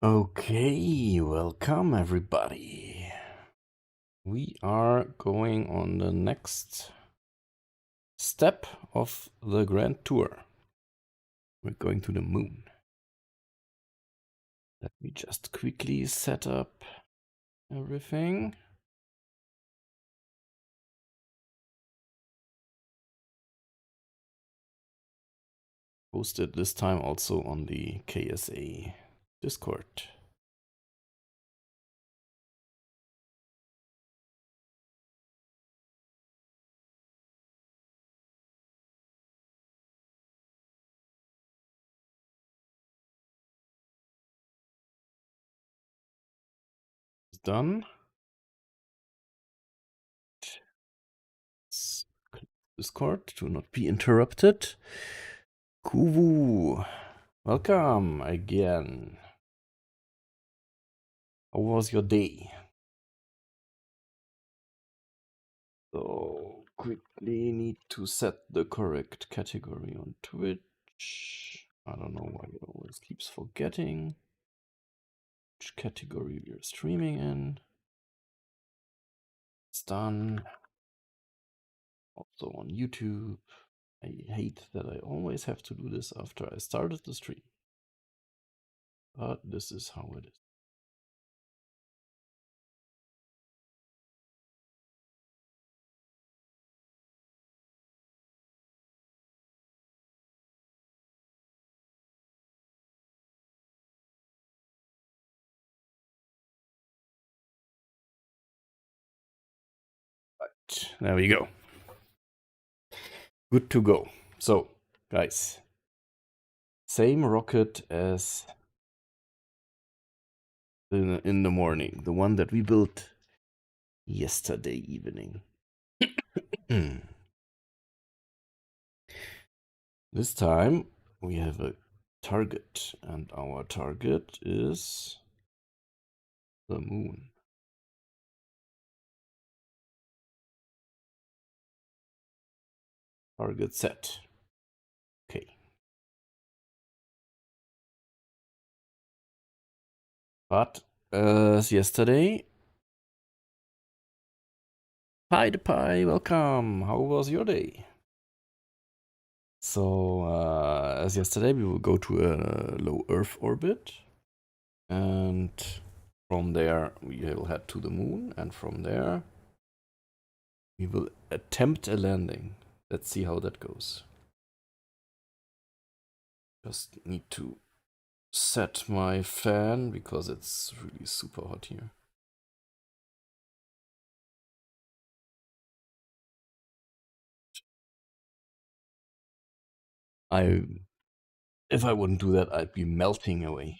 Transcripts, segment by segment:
Okay, welcome everybody. We are going on the next step of the Grand Tour. We're going to the moon. Let me just quickly set up everything. Posted this time also on the KSA Discord. It's done. Discord to not be interrupted. Kuvu, welcome again. How was your day? So quickly need to set the correct category on Twitch. I don't know why it always keeps forgetting which category we are streaming in. It's done. Also on YouTube. I hate that I always have to do this after I started the stream. But this is how it is. Right, there we go. Good to go. So, guys, same rocket as in the morning, the one that we built yesterday evening. This time we have a target, and our target is the moon. Target set. Okay. But as yesterday, Pie the Pie, welcome. How was your day? So, as yesterday, we will go to a low Earth orbit, and from there we will head to the moon, and from there we will attempt a landing. Let's see how that goes. Just need to set my fan because it's really super hot here. If I wouldn't do that, I'd be melting away.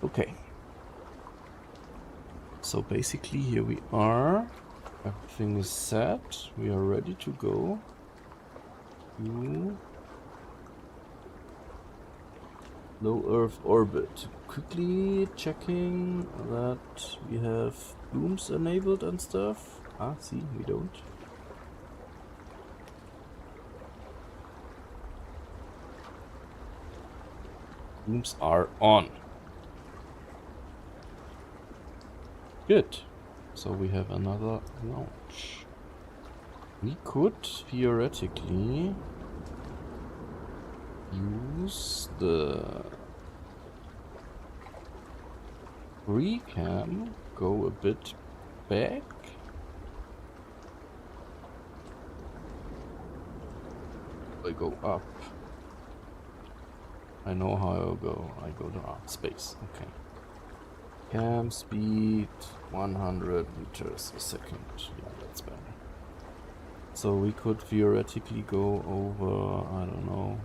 Okay. So basically here we are. Everything is set. We are ready to go to low Earth orbit. Quickly checking that we have blooms enabled and stuff. Ah, see, we don't. Blooms are on. Good. So we have another launch. We could theoretically use the recam, go a bit back. I go up. I know how I'll go. I go to space. Okay. Cam speed 100 meters a second. Yeah, that's better. So we could theoretically go over, I don't know,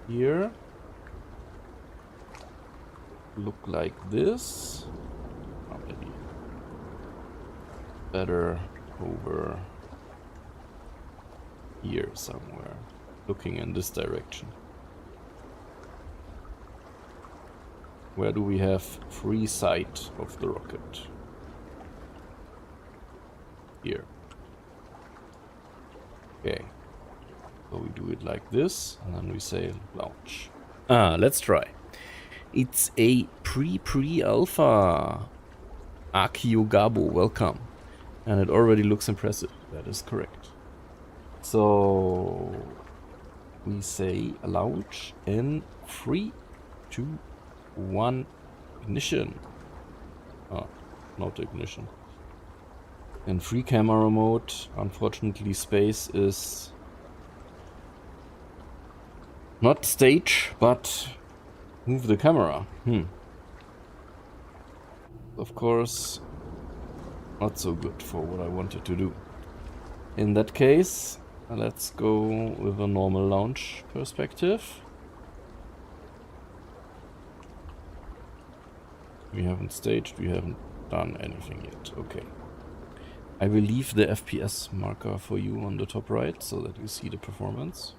here. Look like this. Or maybe better over here somewhere. Looking in this direction. Where do we have free sight of the rocket? Here. Okay. So we do it like this, and then we say launch. Let's try. It's a pre-alpha. Akiogabo, welcome. And it already looks impressive. That is correct. So we say launch in 3, 2, 1, ignition. Oh, not ignition. In free camera mode, unfortunately space is not stage, but move the camera. Of course, not so good for what I wanted to do. In that case, let's go with a normal launch perspective. We haven't staged, we haven't done anything yet. Okay. I will leave the FPS marker for you on the top right so that you see the performance.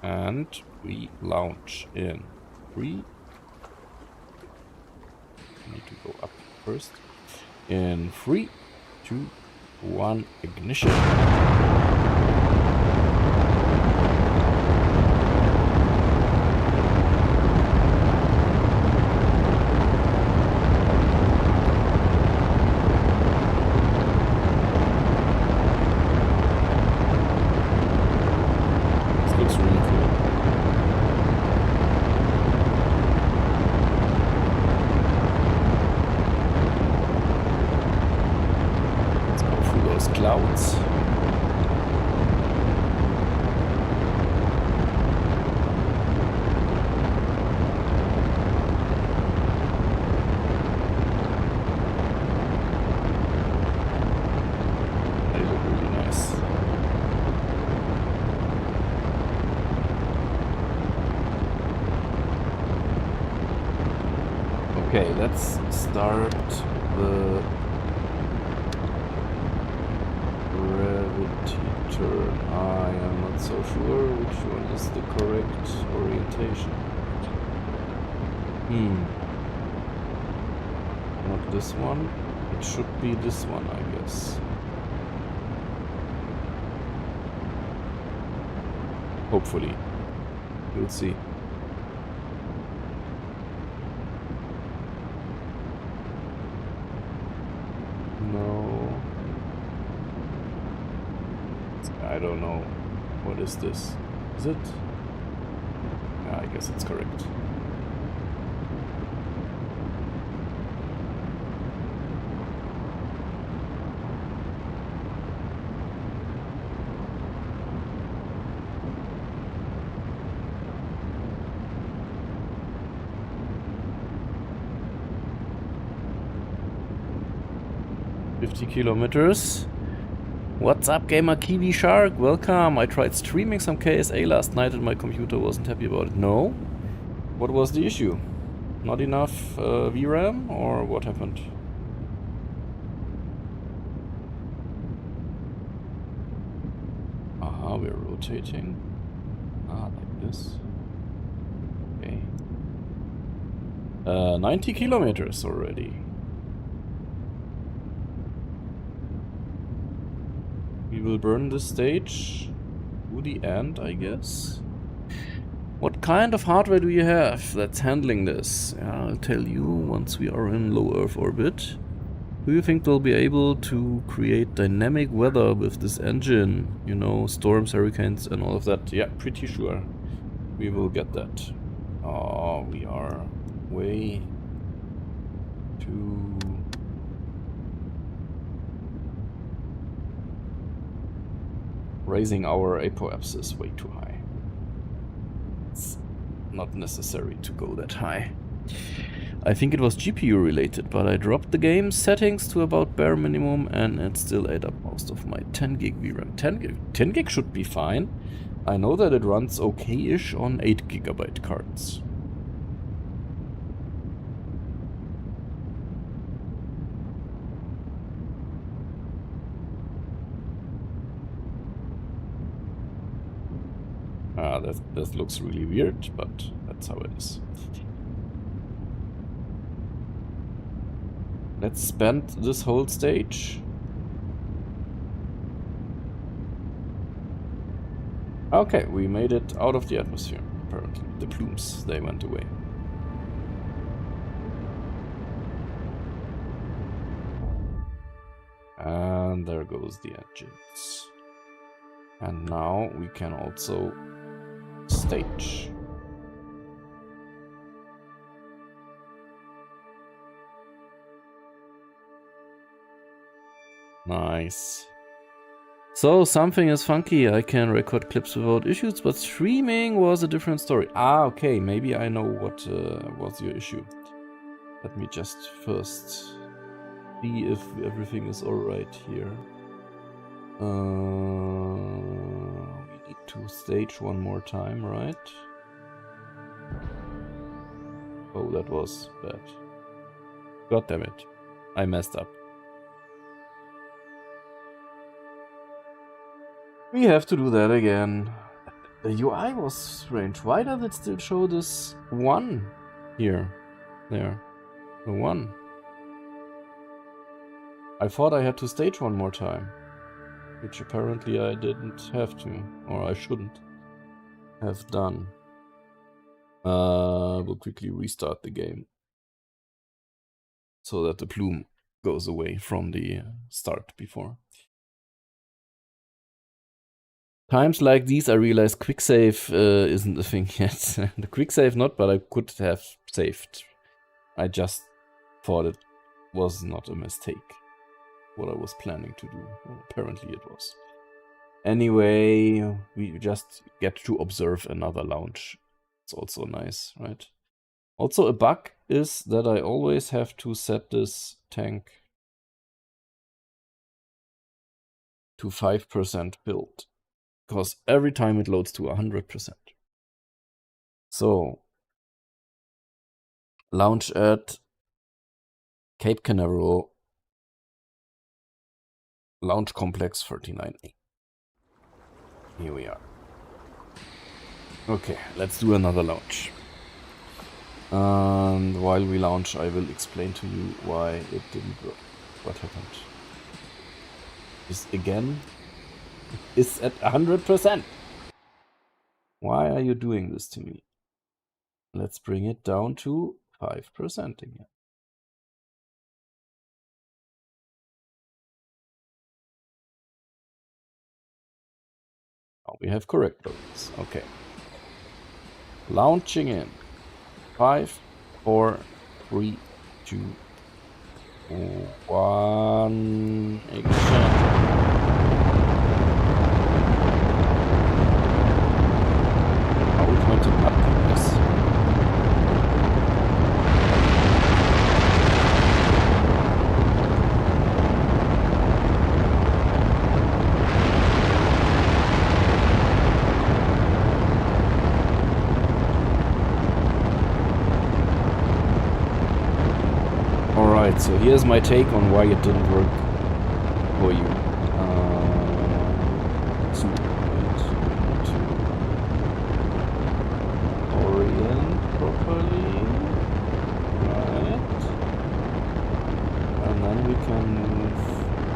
And we launch in 3. I need to go up first. In 3, 2, 1, ignition. Clouds. They look really nice. Okay, let's start the turn. I am not so sure which one is the correct orientation. Not this one. It should be this one, I guess. Hopefully. We'll see. No. I don't know. What is this? Is it? Yeah, I guess it's correct. $50 kilometers. What's up, gamer Kiwi Shark? Welcome. I tried streaming some KSA last night and my computer wasn't happy about it. No? What was the issue? Not enough VRAM or what happened? Aha, we're rotating. Like this. Okay. 90 kilometers already. We will burn this stage to the end, I guess. What kind of hardware do you have that's handling this? Yeah, I'll tell you once we are in low Earth orbit. Do you think they'll be able to create dynamic weather with this engine? You know, storms, hurricanes and all of that? Yeah, pretty sure we will get that. Oh, we are way too... Raising our apoapsis way too high. It's not necessary to go that high. I think it was GPU related, but I dropped the game settings to about bare minimum and it still ate up most of my 10 gig VRAM. 10 gig should be fine. I know that it runs okay-ish on 8 gigabyte cards. That looks really weird, but that's how it is. Let's spend this whole stage. Okay, we made it out of the atmosphere, apparently. The plumes, they went away. And there goes the engines. And now we can also stage. Nice. So something is funky. I can record clips without issues, but streaming was a different story. Ah, okay. Maybe I know what was your issue. Let me just first see if everything is alright here. We need to stage one more time, right? Oh, that was bad. God damn it. I messed up. We have to do that again. The UI was strange. Why does it still show this 1 here? There. The 1. I thought I had to stage one more time. Which apparently I didn't have to. Or I shouldn't have done. We'll quickly restart the game. So that the plume goes away from the start before. Times like these, I realize quick save isn't a thing yet. The quick save not, but I could have saved. I just thought it was not a mistake. What I was planning to do. Well, apparently it was. Anyway, we just get to observe another launch. It's also nice, right? Also a bug is that I always have to set this tank to 5% build. Because every time it loads to 100%. So, launch at Cape Canaveral, Launch Complex 39A. Here we are. Okay, let's do another launch. And while we launch, I will explain to you why it didn't work. What happened? This again is at 100%. Why are you doing this to me? Let's bring it down to 5% again. Now we have correct loads. Okay. Launching in 5, 4, 3, 2, 1. Ignition. So here's my take on why it didn't work for you. To orient properly, right? And then we can move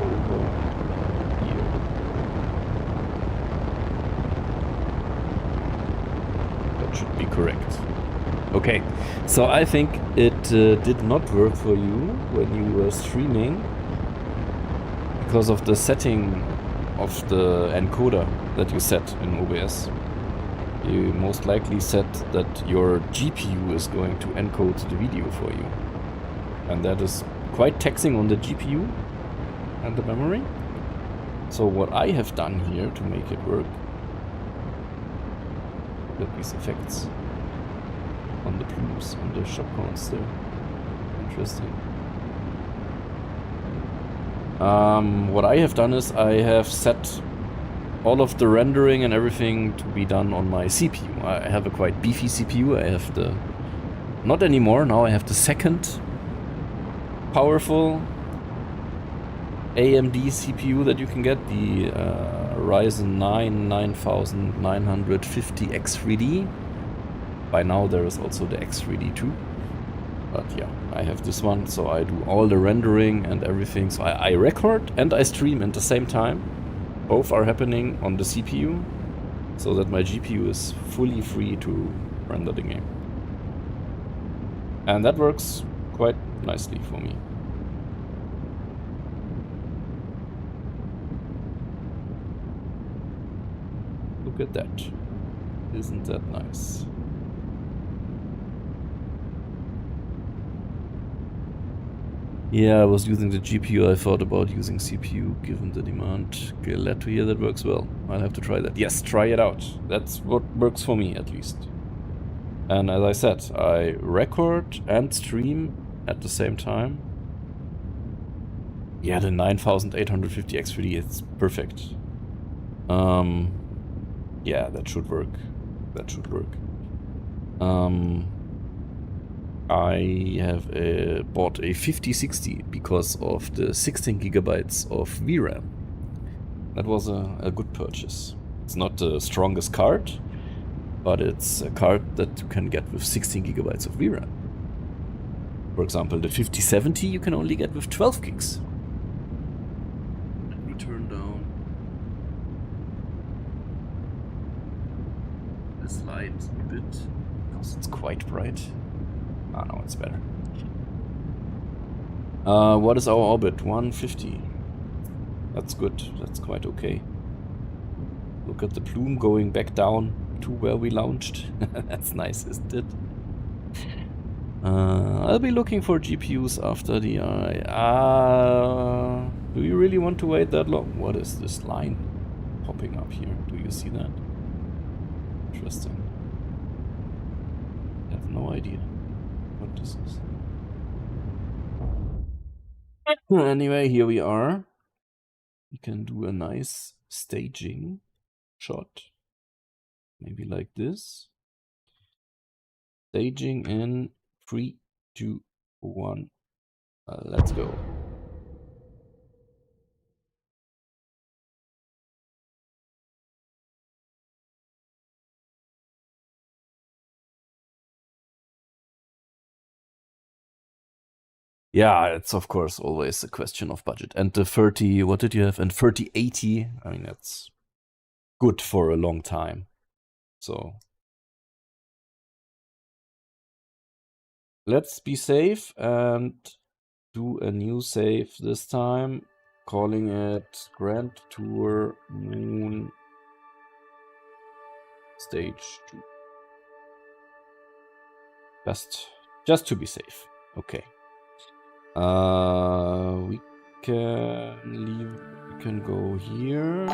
over here. That should be correct. Okay, so I think it did not work for you when you were streaming because of the setting of the encoder that you set in OBS. You most likely set that your GPU is going to encode the video for you. And that is quite taxing on the GPU and the memory. So what I have done here to make it work, look at these effects. On the plumes, on the shop counts there. Interesting. What I have done is I have set all of the rendering and everything to be done on my CPU. I have a quite beefy CPU. I have the... Not anymore, now I have the second powerful AMD CPU that you can get. The Ryzen 9 9950X3D. By now there is also the X3D too. But yeah, I have this one, so I do all the rendering and everything. So I record and I stream at the same time. Both are happening on the CPU. so that my GPU is fully free to render the game. And that works quite nicely for me. Look at that. Isn't that nice? Yeah, I was using the GPU. I thought about using CPU given the demand. Glad to hear that works well. I'll have to try that. Yes, try it out. That's what works for me, at least. And as I said, I record and stream at the same time. Yeah, the 9850 X3D, it's perfect. Yeah, that should work. That should work. I have bought a 5060 because of the 16 gigabytes of VRAM. That was a good purchase. It's not the strongest card, but it's a card that you can get with 16 gigabytes of VRAM. For example, the 5070 you can only get with 12 gigs. Let me turn down this light a bit because it's quite bright. Ah, no, it's better. What is our orbit? 150. That's good. That's quite okay. Look at the plume going back down to where we launched. That's nice, isn't it? I'll be looking for GPUs after the eye. Do you really want to wait that long? What is this line popping up here? Do you see that? Interesting. I have no idea what this is. Anyway, here we are. We can do a nice staging shot. Maybe like this. Staging in 3, 2, 1. Let's go. Yeah, it's of course always a question of budget. And the 30, what did you have? And 3080, I mean, that's good for a long time. So let's be safe and do a new save this time, calling it Grand Tour Moon Stage 2. Just to be safe. Okay. We can go here.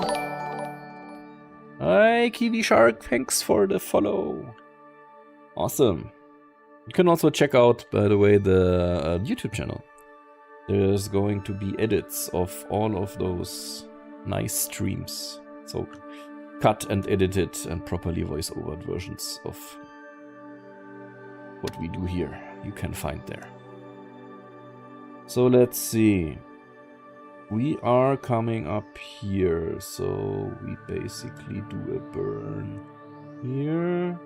Hi, Kiwi Shark, thanks for the follow. Awesome. You can also check out, by the way, the YouTube channel. There's going to be edits of all of those nice streams. So cut and edited and properly voice-over versions of what we do here. You can find there. So let's see. We are coming up here, so we basically do a burn here.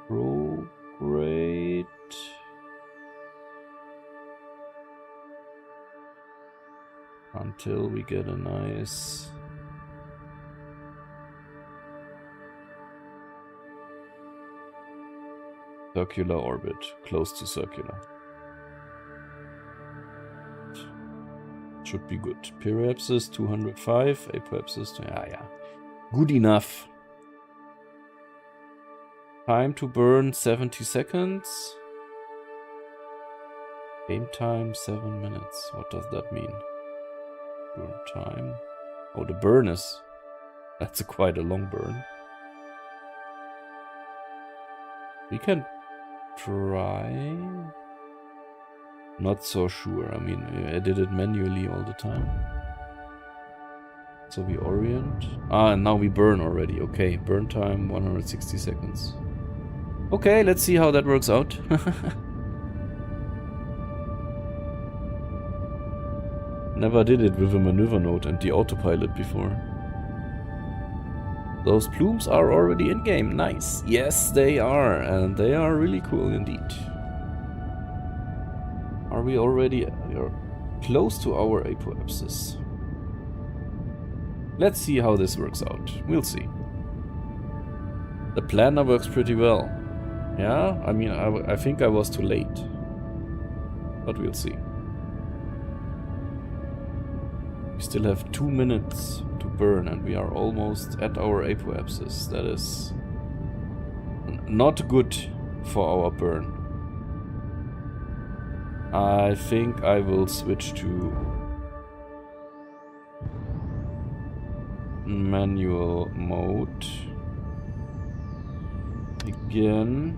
Prograde. Until we get a nice circular orbit, close to circular. Should be good. Periapsis 205, apoapsis, yeah. Good enough. Time to burn 70 seconds. Game time 7 minutes. What does that mean? Burn time. Oh, the burn is... That's quite a long burn. We can try... Not so sure. I mean, I did it manually all the time. So we orient. And now we burn already. Okay, burn time 160 seconds. Okay, let's see how that works out. Never did it with a maneuver node and the autopilot before. Those plumes are already in game. Nice. Yes, they are. And they are really cool indeed. Are we already close to our apoapsis? Let's see how this works out. We'll see. The planner works pretty well. Yeah, I mean, I think I was too late. But we'll see. We still have 2 minutes to burn and we are almost at our apoapsis. That is not good for our burn. I think I will switch to manual mode again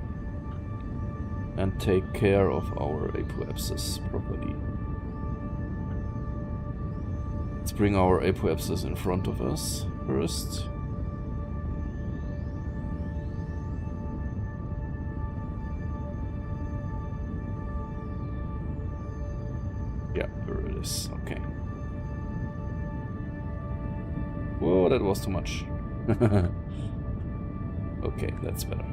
and take care of our apoapsis properly. Let's bring our apoapsis in front of us first. Yeah, there it is. Okay. Whoa, that was too much. Okay, that's better.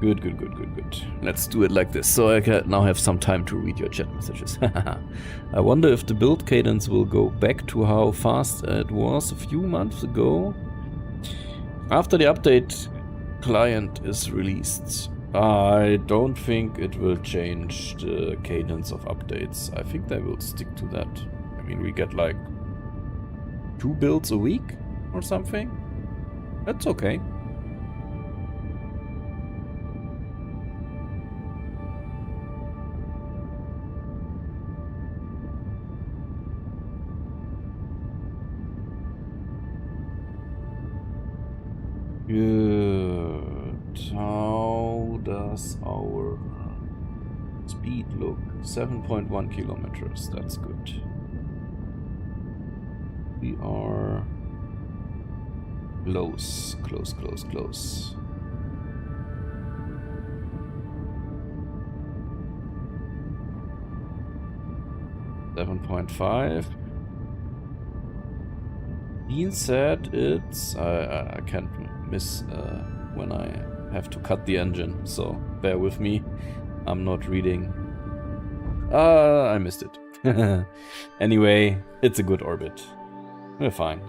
Good, good, good, good, good. Let's do it like this, so I can now have some time to read your chat messages. I wonder if the build cadence will go back to how fast it was a few months ago. After the update client is released, I don't think it will change the cadence of updates. I think they will stick to that. I mean, we get like 2 builds a week or something. That's okay. Good. How does our speed look? 7.1 kilometers. That's good. We are close, close, close, close. .5. Dean said it's... I can't miss when I have to cut the engine, so bear with me. I'm not reading. I missed it. Anyway, it's a good orbit. We're fine.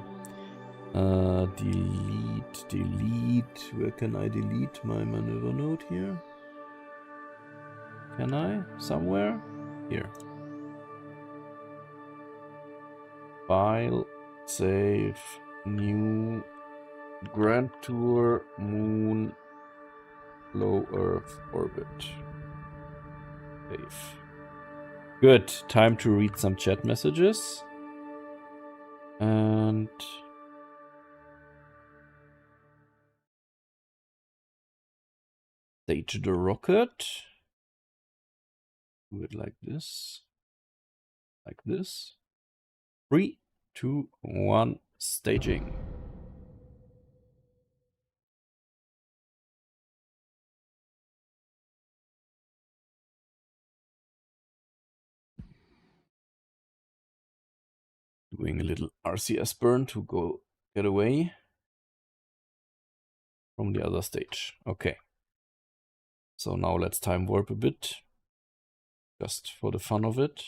Delete, delete. Where can I delete my maneuver node here? Can I? Somewhere? Here. File, save, new, Grand Tour, Moon, Low Earth Orbit. Save. Good. Time to read some chat messages. And stage the rocket. Do it like this. Like this. 3, 2, 1, staging. Doing a little RCS burn to go get away from the other stage. Okay. So now let's time warp a bit. Just for the fun of it.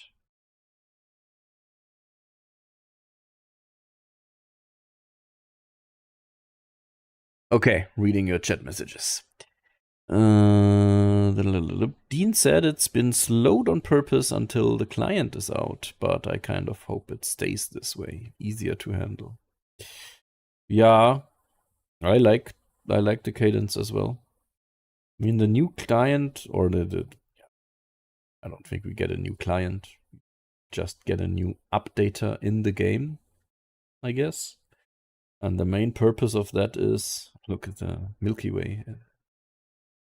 Okay, reading your chat messages. Dean said it's been slowed on purpose until the client is out, but I kind of hope it stays this way. Easier to handle. Yeah, I like the cadence as well. I mean, the new client, or I don't think we get a new client. Just get a new updater in the game, I guess. And the main purpose of that is, look at the Milky Way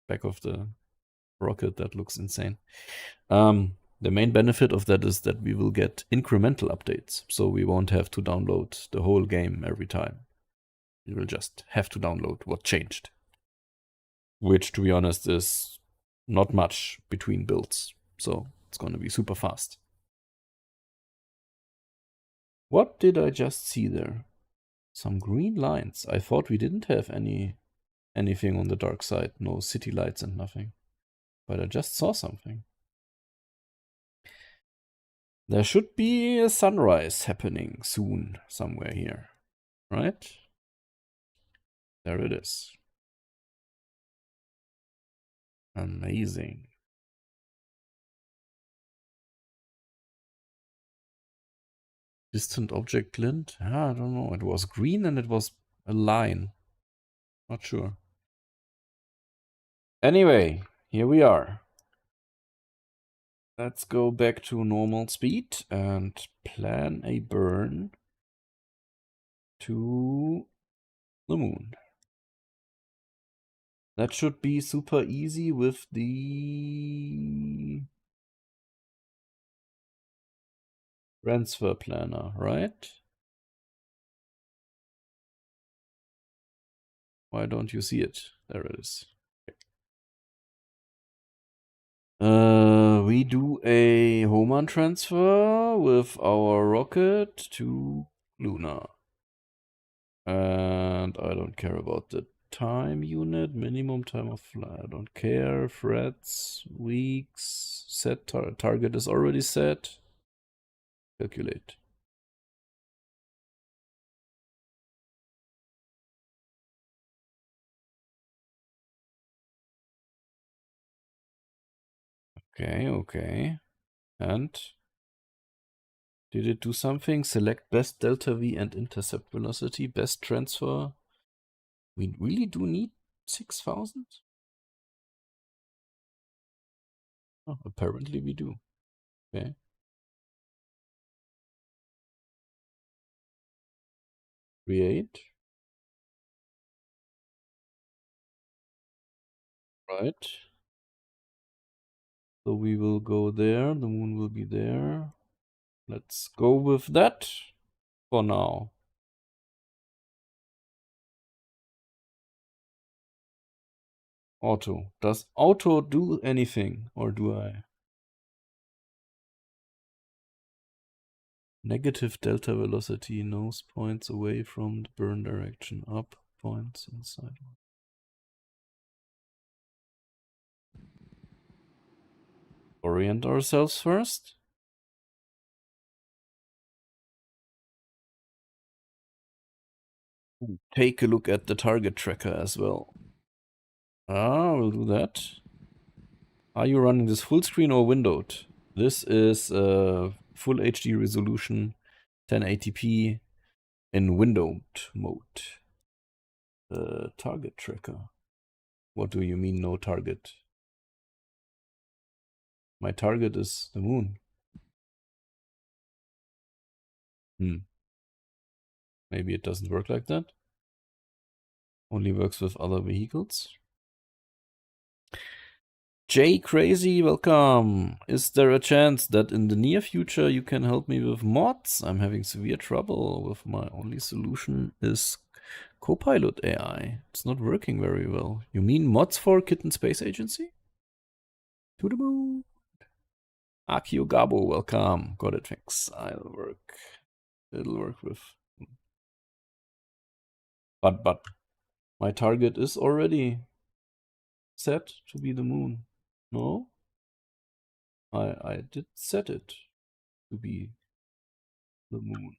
back of the rocket. That looks insane. The main benefit of that is that we will get incremental updates. So we won't have to download the whole game every time. We will just have to download what changed. Which, to be honest, is not much between builds. So it's going to be super fast. What did I just see there? Some green lines. I thought we didn't have anything on the dark side. No city lights and nothing. But I just saw something. There should be a sunrise happening soon somewhere here. Right? There it is. Amazing. Distant object glint? I don't know. It was green and it was a line. Not sure. Anyway, here we are. Let's go back to normal speed and plan a burn to the moon. That should be super easy with the transfer planner, right? Why don't you see it? There it is. We do a Hohmann transfer with our rocket to Luna. And I don't care about the time unit, minimum time of flight. I don't care. Threads, weeks, set target is already set. Calculate. Okay. And did it do something? Select best delta V and intercept velocity, best transfer. We really do need 6,000? Oh, apparently we do. Okay. Create. Right. So we will go there. The moon will be there. Let's go with that for now. Auto. Does auto do anything, or do I? Negative delta velocity, nose points away from the burn direction, up points inside. Orient ourselves first. Take a look at the target tracker as well. We'll do that. Are you running this full screen or windowed? This is full HD resolution, 1080p in windowed mode. Target tracker. What do you mean no target? My target is the moon. Maybe it doesn't work like that. Only works with other vehicles. Jay Crazy, welcome. Is there a chance that in the near future you can help me with mods? I'm having severe trouble with my only solution is Copilot AI. It's not working very well. You mean mods for Kitten Space Agency? To the moon. Akio Gabo, welcome. Got it, thanks. It'll work with. But my target is already set to be the moon. No? I did set it to be the moon.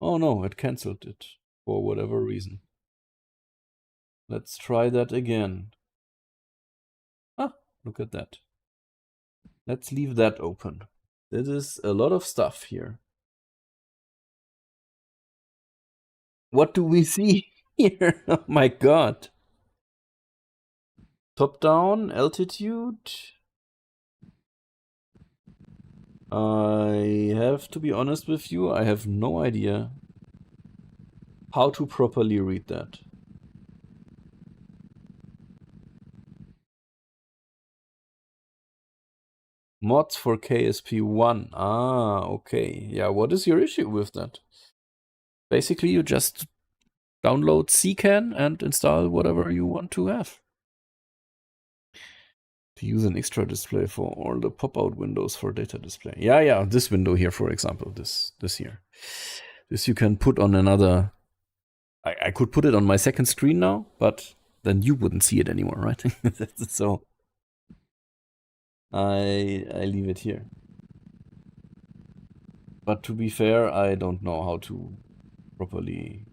Oh no, it cancelled it for whatever reason. Let's try that again. Look at that. Let's leave that open. This is a lot of stuff here. What do we see here? Oh my god. Top down, altitude. I have to be honest with you, I have no idea how to properly read that. Mods for KSP1. Okay. Yeah, what is your issue with that? Basically, you just download CCAN and install whatever you want to have. To use an extra display for all the pop-out windows for data display. Yeah, this window here, for example, this here. This you can put on another. I could put it on my second screen now, but then you wouldn't see it anymore, right? So I leave it here. But to be fair, I don't know how to properly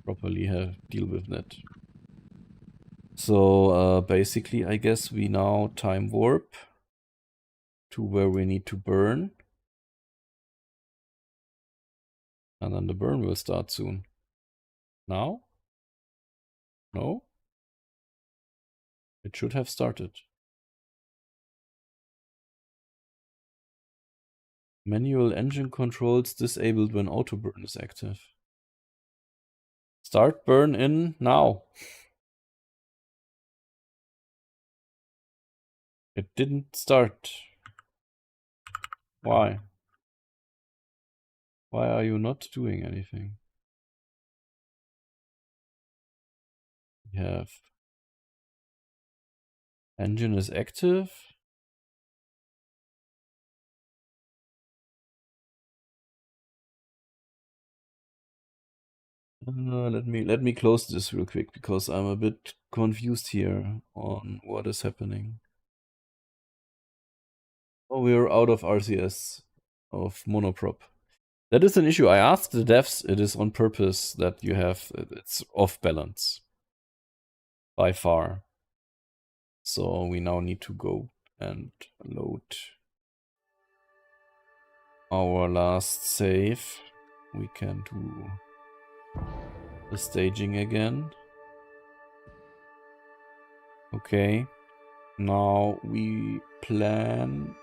properly deal with that. So basically, I guess we now time warp to where we need to burn. And then the burn will start soon. Now? No? It should have started. Manual engine controls disabled when auto burn is active. Start burn in now. It didn't start. Why? Why are you not doing anything? We have engine is active. Let me close this real quick because I'm a bit confused here on what is happening. Oh, we're out of RCS of monoprop. That is an issue. I asked the devs. It is on purpose that you have it's off balance by far. So we now need to go and load our last save. We can do the staging again. Okay. Now we plan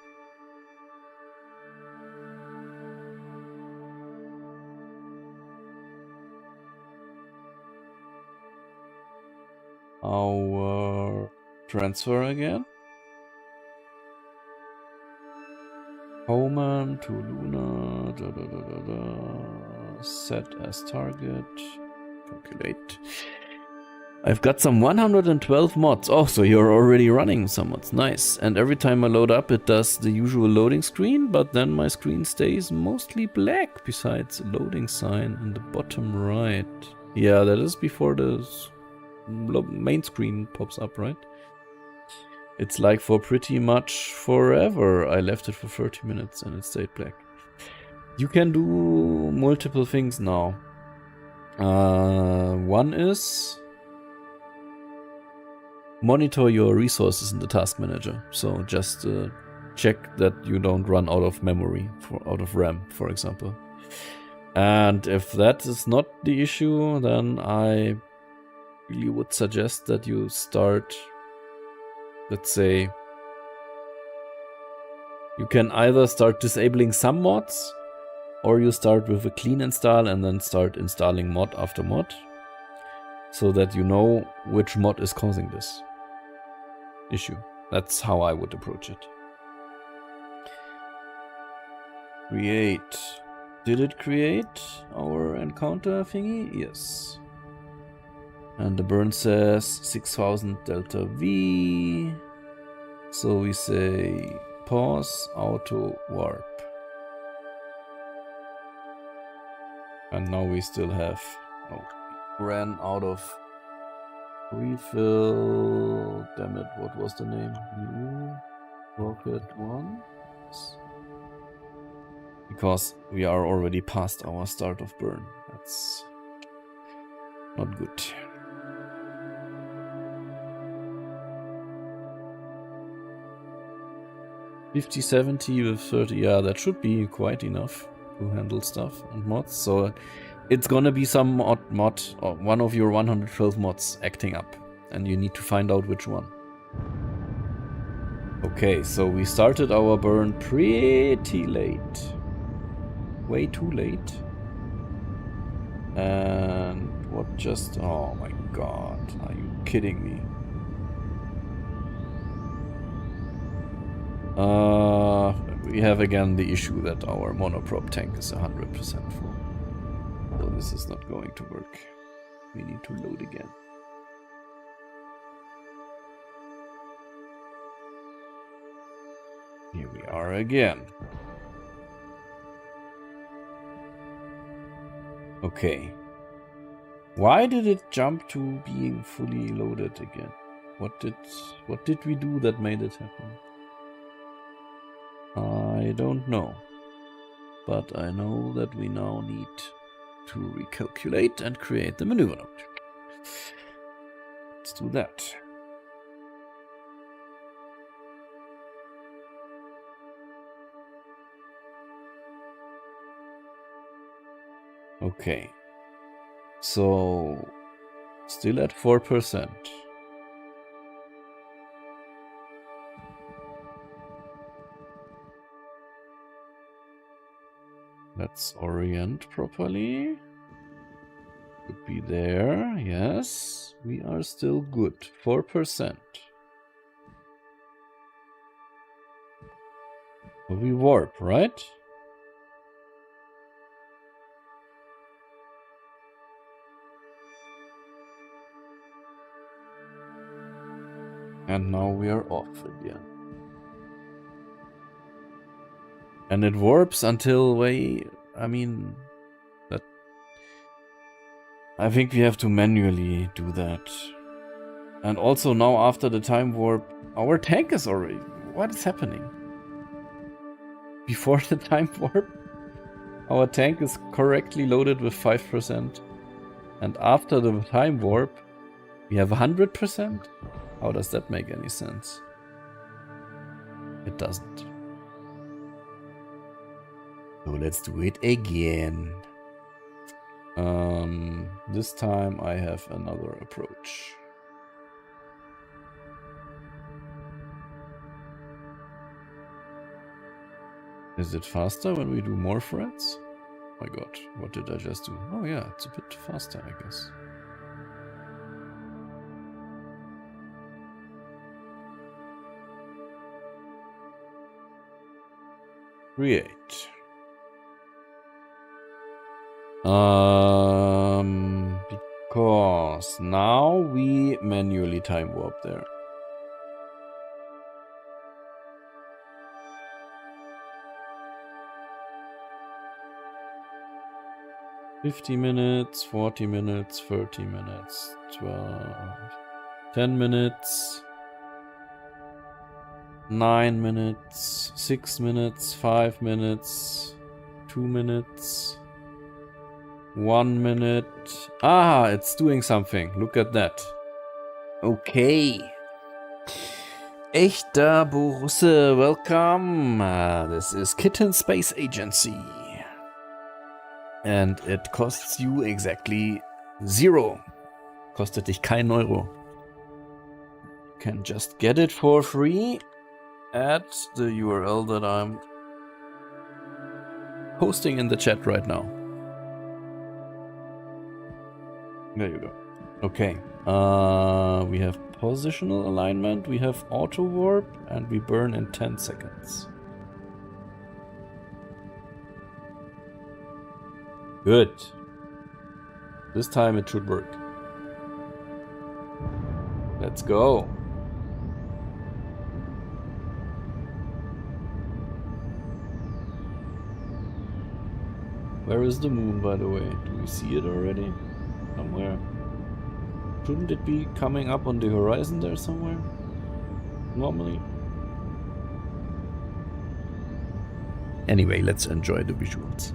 our transfer again. Homan to Luna. Set as target. Calculate. I've got some 112 mods. Oh, so you're already running some mods. Nice. And every time I load up, it does the usual loading screen, but then my screen stays mostly black besides a loading sign in the bottom right. Yeah, that is before the main screen pops up, right? It's like for pretty much forever. I left it for 30 minutes and it stayed black. You can do multiple things now. One is monitor your resources in the task manager. So just check that you don't run out of memory, out of RAM, for example. And if that is not the issue, then I really would suggest that you start, let's say, you can either start disabling some mods, or you start with a clean install and then start installing mod after mod, so that you know which mod is causing this issue. That's how I would approach it. Create. Did it create our encounter thingy? Yes. And the burn says 6000 delta V. So we say pause, auto warp. And now we still have, ran out of refill. Damn it, what was the name? New Rocket 1? Because we are already past our start of burn. That's not good. $50-70 with 30, yeah, that should be quite enough to handle stuff and mods. So it's gonna be some mod or one of your 112 mods acting up, and you need to find out which one. Okay, so we started our burn pretty late. Way too late. And what just... oh my god, are you kidding me? We have again the issue that our monoprop tank is 100% full. So this is not going to work. We need to load again. Here we are again. Okay. Why did it jump to being fully loaded again? What did we do that made it happen? I don't know. But I know that we now need to recalculate and create the maneuver node. Let's do that. Okay. So, still at 4%. Let's orient properly. Could be there. Yes, we are still good. 4%. So we warp, right? And now we are off again. And it warps until I think we have to manually do that. And also now after the time warp, our tank is already... What is happening? Before the time warp, our tank is correctly loaded with 5%. And after the time warp, we have 100%? How does that make any sense? It doesn't. So let's do it again. This time I have another approach. Is it faster when we do more threads? Oh my god, what did I just do? Oh yeah, it's a bit faster, I guess. Create. Because now we manually time warp there. $50 minutes, 40 minutes, 30 minutes, 12, 10 minutes, 9 minutes, 6 minutes, 5 minutes, 2 minutes, 1 minute. Ah, it's doing something. Look at that. Okay. Echter Borusse, welcome. This is Kitten Space Agency. And it costs you exactly 0. Kostet dich kein Euro. You can just get it for free at the URL that I'm posting in the chat right now. There you go. Okay. We have positional alignment, we have auto warp, and we burn in 10 seconds. Good. This time it should work. Let's go. Where is the moon, by the way? Do we see it already? Somewhere? Shouldn't it be coming up on the horizon there somewhere? Normally? Anyway, let's enjoy the visuals.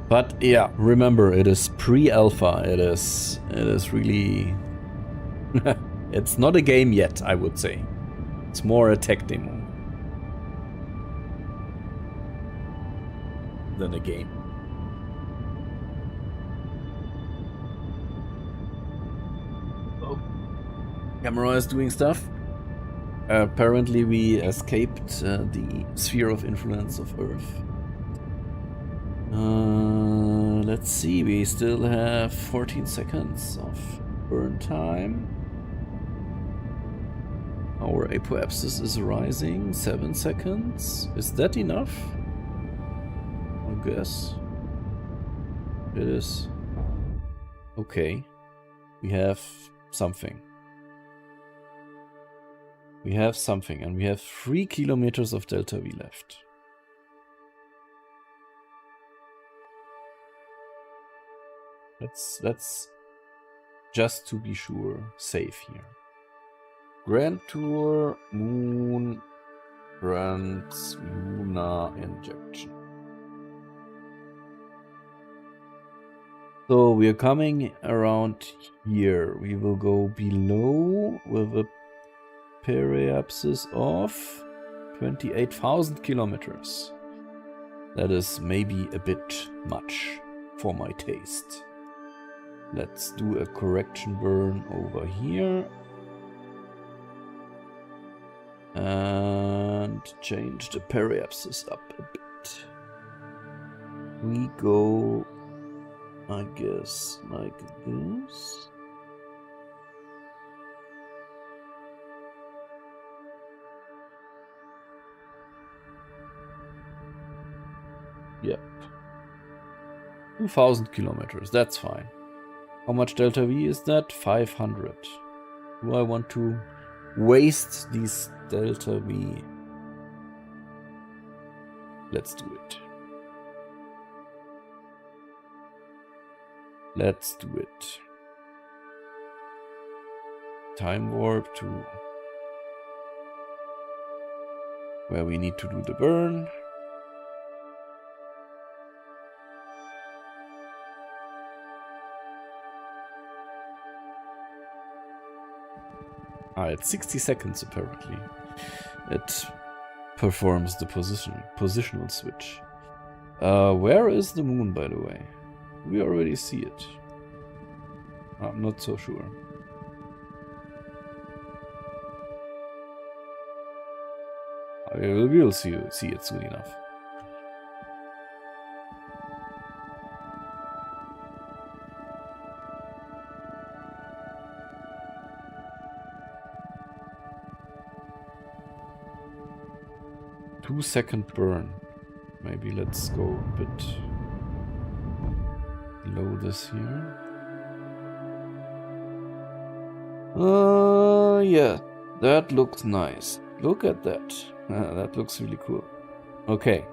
But yeah, remember, it is pre-alpha. It is really... It's not a game yet, I would say. It's more a tech demo than a game. Oh, camera is doing stuff. Apparently we escaped the sphere of influence of Earth. Let's see, we still have 14 seconds of burn time. Our apoapsis is rising, 7 seconds. Is that enough? I guess. It is. Okay. We have something. We have something, and we have 3 kilometers of delta V left. Let's just to be sure, save here. Grand Tour, Moon, Grand, lunar injection. So we are coming around here. We will go below with a periapsis of 28,000 kilometers. That is maybe a bit much for my taste. Let's do a correction burn over here. And change the periapsis up a bit. We go, I guess, like this. Yep. 2,000 kilometers, that's fine. How much delta V is that? 500. Do I want to waste these delta V? Let's do it. Let's do it. Time warp to where we need to do the burn. It's 60 seconds apparently. It performs the positional switch. Where is the moon, by the way? We already see it. I'm not so sure. We'll see it soon enough. Second burn. Maybe let's go a bit below this here. Yeah, that looks nice. Look at that. That looks really cool. Okay,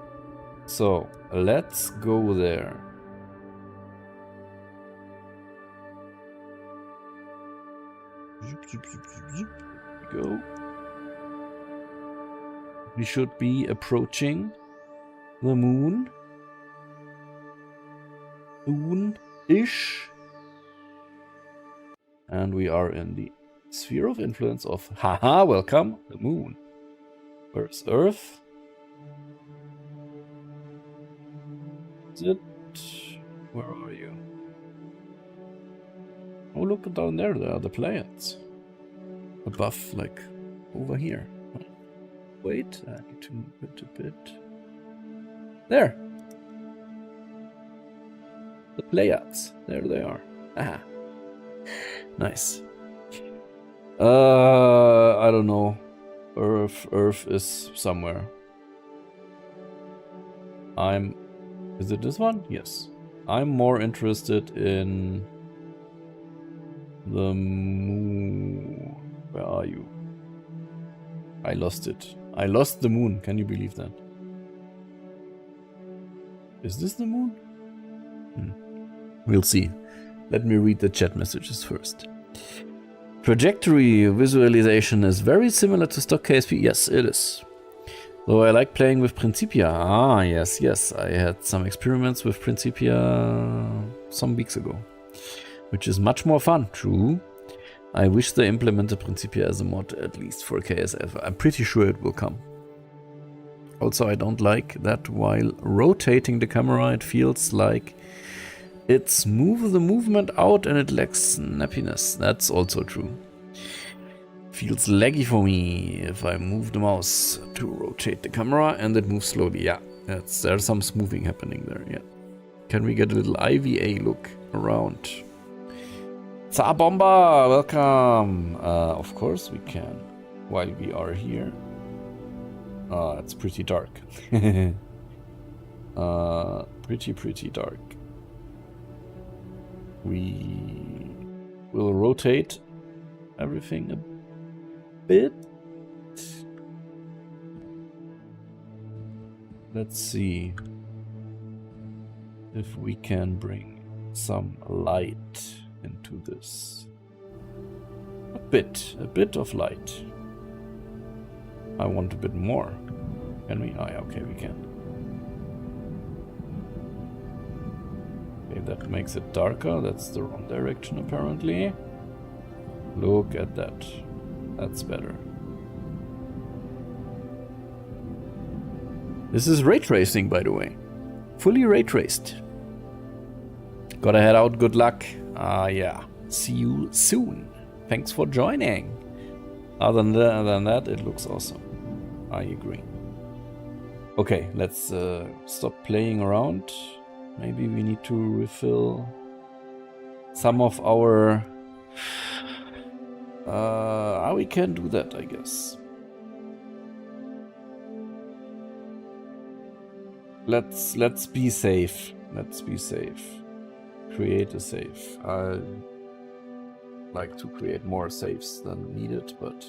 so let's go there. Go. We should be approaching the moon soon-ish. And we are in the sphere of influence of, haha, welcome, the moon. Where's Earth? Is it? Where are you? Oh, look down there, there are the planets. Above, like, over here. Wait, I need to move it a bit. There! The Pleiades. There they are. Aha. Nice. I don't know. Earth is somewhere. Is it this one? Yes. I'm more interested in the moon. Where are you? I lost it. I lost the moon. Can you believe that? Is this the moon? We'll see. Let me read the chat messages first. Trajectory visualization is very similar to stock KSP. Yes, it is. Though I like playing with Principia. Ah, yes. I had some experiments with Principia some weeks ago, which is much more fun. True. I wish they implemented Principia as a mod, at least for KSF. I'm pretty sure it will come. Also, I don't like that while rotating the camera, it feels like it's move the movement out and it lacks snappiness. That's also true. Feels laggy for me if I move the mouse to rotate the camera and it moves slowly. Yeah, there's some smoothing happening there, yeah. Can we get a little IVA look around? Tsar Bomba, welcome! Of course we can, while we are here. It's pretty dark. Pretty dark. We will rotate everything a bit. Let's see if we can bring some light into this. A bit of light. I want a bit more, Can we? Oh yeah, okay, we can. Okay, that makes it darker. That's the wrong direction apparently. Look at that. That's better. This is ray tracing, by the way. Fully ray traced. Gotta head out. Good luck. Yeah. See you soon. Thanks for joining. Other than that, it looks awesome. I agree. Okay, let's stop playing around. Maybe we need to refill some of our... we can do that, I guess. Let's be safe. Let's be safe. Create a safe. I like to create more safes than needed, but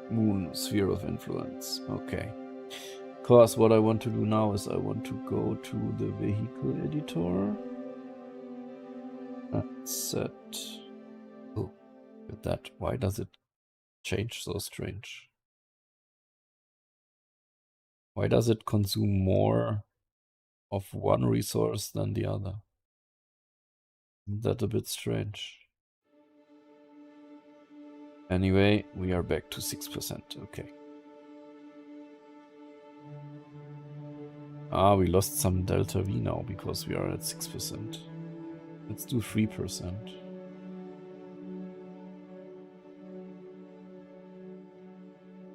Moon Sphere of Influence. Okay. Of course, what I want to do now is I want to go to the vehicle editor. Let's set. Oh, look at that. Why does it change so strange? Why does it consume more of one resource than the other? Isn't that a bit strange? Anyway, we are back to 6%. Okay. We lost some delta V now because we are at 6%. Let's do 3%.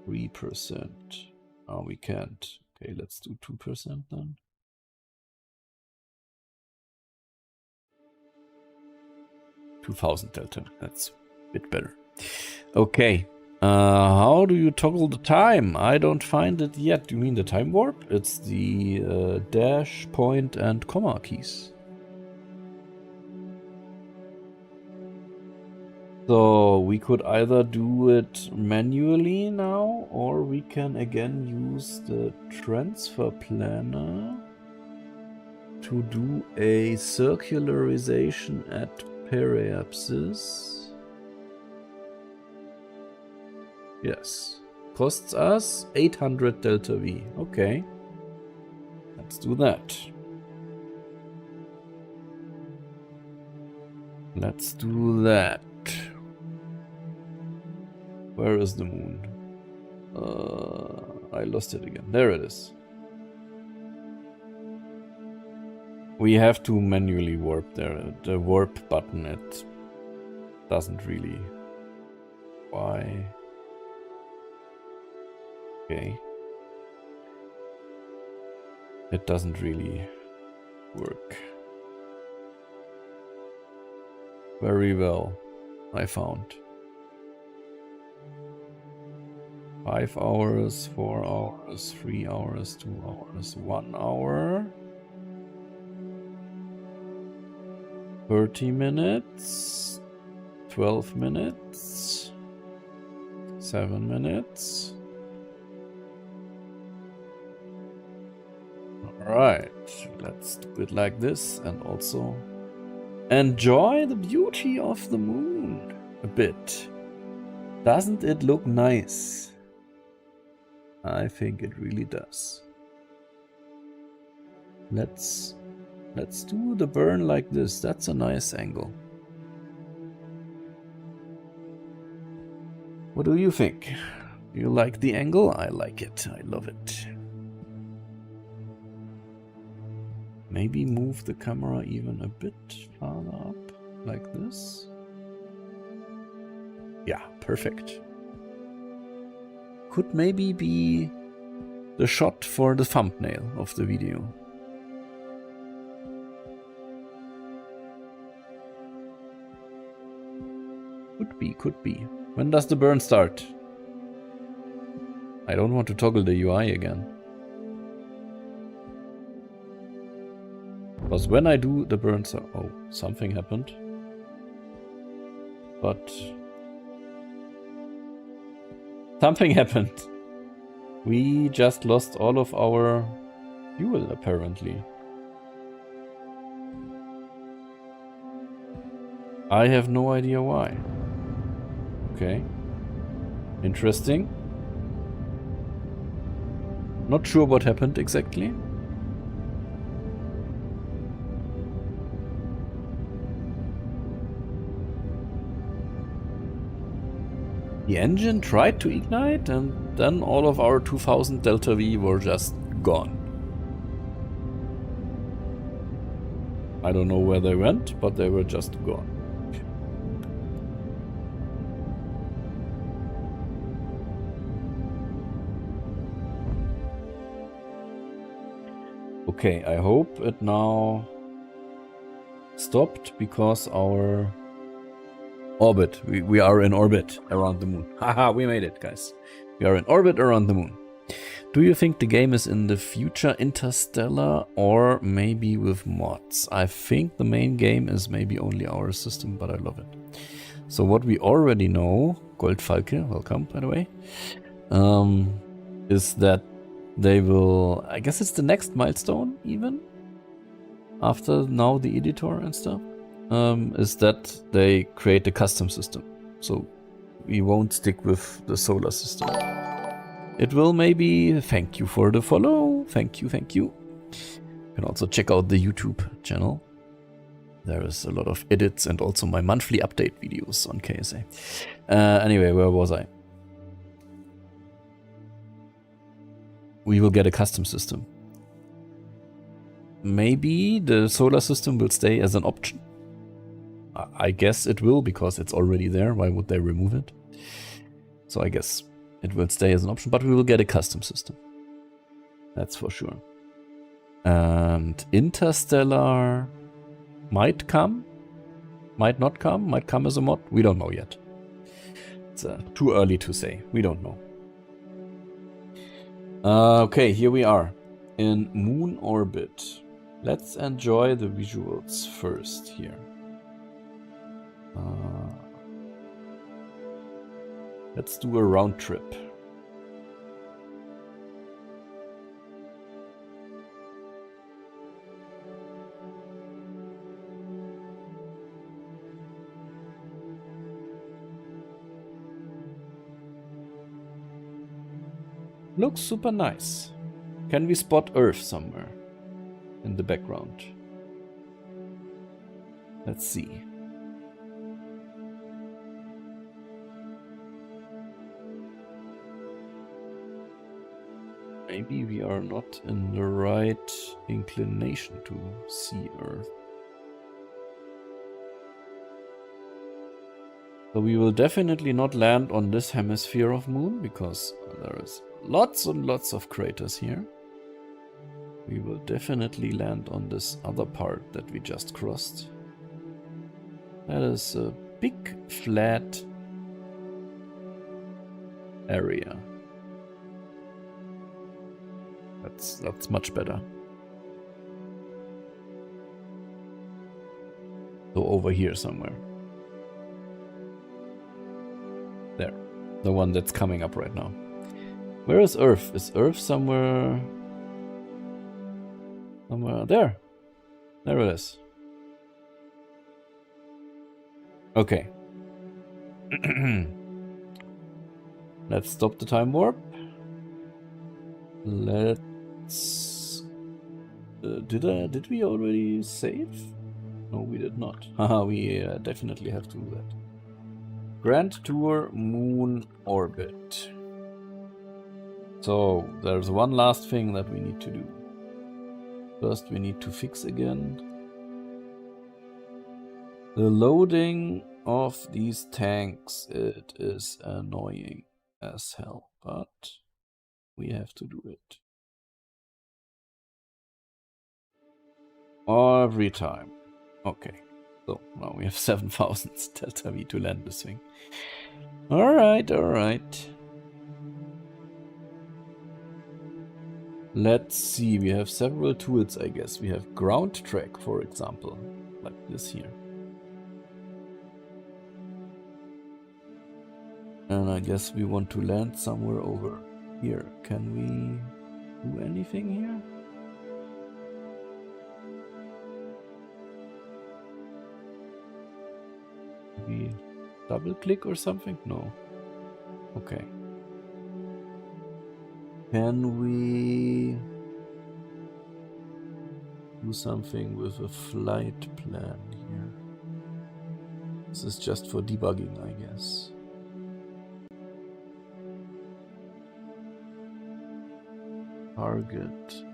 3%. We can't. Okay, let's do 2% then. $2,000 delta. That's a bit better. Okay. How do you toggle the time? I don't find it yet. Do you mean the time warp? It's the dash, point, and comma keys. So we could either do it manually now, or we can again use the transfer planner to do a circularization at periapsis. Yes. Costs us 800 delta V. Okay. Let's do that. Let's do that. Where is the moon? I lost it again. There it is. We have to manually warp there. The warp button, it doesn't really... Why? Okay. It doesn't really work. Very well, I found. 5 hours, 4 hours, 3 hours, 2 hours, 1 hour. 30 minutes. 12 minutes. 7 minutes. Alright, let's do it like this and also enjoy the beauty of the moon a bit. Doesn't it look nice? I think it really does. Let's do the burn like this. That's a nice angle. What do you think? Do you like the angle? I like it. I love it. Maybe move the camera even a bit farther up, like this. Yeah, perfect. Could maybe be the shot for the thumbnail of the video. Could be. When does the burn start? I don't want to toggle the UI again. Because when I do the burn start... Oh, something happened. But... something happened. We just lost all of our fuel, apparently. I have no idea why. Okay. Interesting. Not sure what happened exactly. The engine tried to ignite and then all of our 2000 Delta V were just gone. I don't know where they went, but they were just gone. Okay, I hope it now stopped because our orbit, we are in orbit around the moon. Haha, we made it, guys. We are in orbit around the moon. Do you think the game is in the future interstellar or maybe with mods? I think the main game is maybe only our system, but I love it. So what we already know, Goldfalke, welcome by the way, is that they will, I guess it's the next milestone even, after now the editor and stuff, is that they create a custom system. So we won't stick with the solar system. It will maybe, thank you for the follow, thank you. You can also check out the YouTube channel. There is a lot of edits and also my monthly update videos on KSA. Anyway, where was I? We will get a custom system. Maybe the solar system will stay as an option. I guess it will, because it's already there. Why would they remove it? So I guess it will stay as an option, but we will get a custom system. That's for sure. And Interstellar might come, might not come, might come as a mod. We don't know yet. It's too early to say. We don't know. Okay, here we are in moon orbit. Let's enjoy the visuals first here. Let's do a round trip. Looks super nice. Can we spot Earth somewhere in the background? Let's see. Maybe we are not in the right inclination to see Earth. So we will definitely not land on this hemisphere of Moon, because there is lots and lots of craters here. We will definitely land on this other part that we just crossed. That is a big flat area. That's much better. So over here somewhere. There. The one that's coming up right now. Where is Earth? Is Earth somewhere? Somewhere there. There it is. Okay. Let's stop the time warp. Let's... did we already save? No, we did not. Haha, we definitely have to do that. Grand Tour Moon Orbit. So, there's one last thing that we need to do. First, we need to fix again the loading of these tanks. It is annoying as hell, but we have to do it. Every time. Okay. So, now we have 7,000 Delta V to land this thing. Alright, alright. Let's see, we have several tools, I guess. We have ground track, for example, like this here. And I guess we want to land somewhere over here. Can we do anything here? Maybe double click or something? No. Okay. Can we do something with a flight plan here? This is just for debugging, I guess. Target.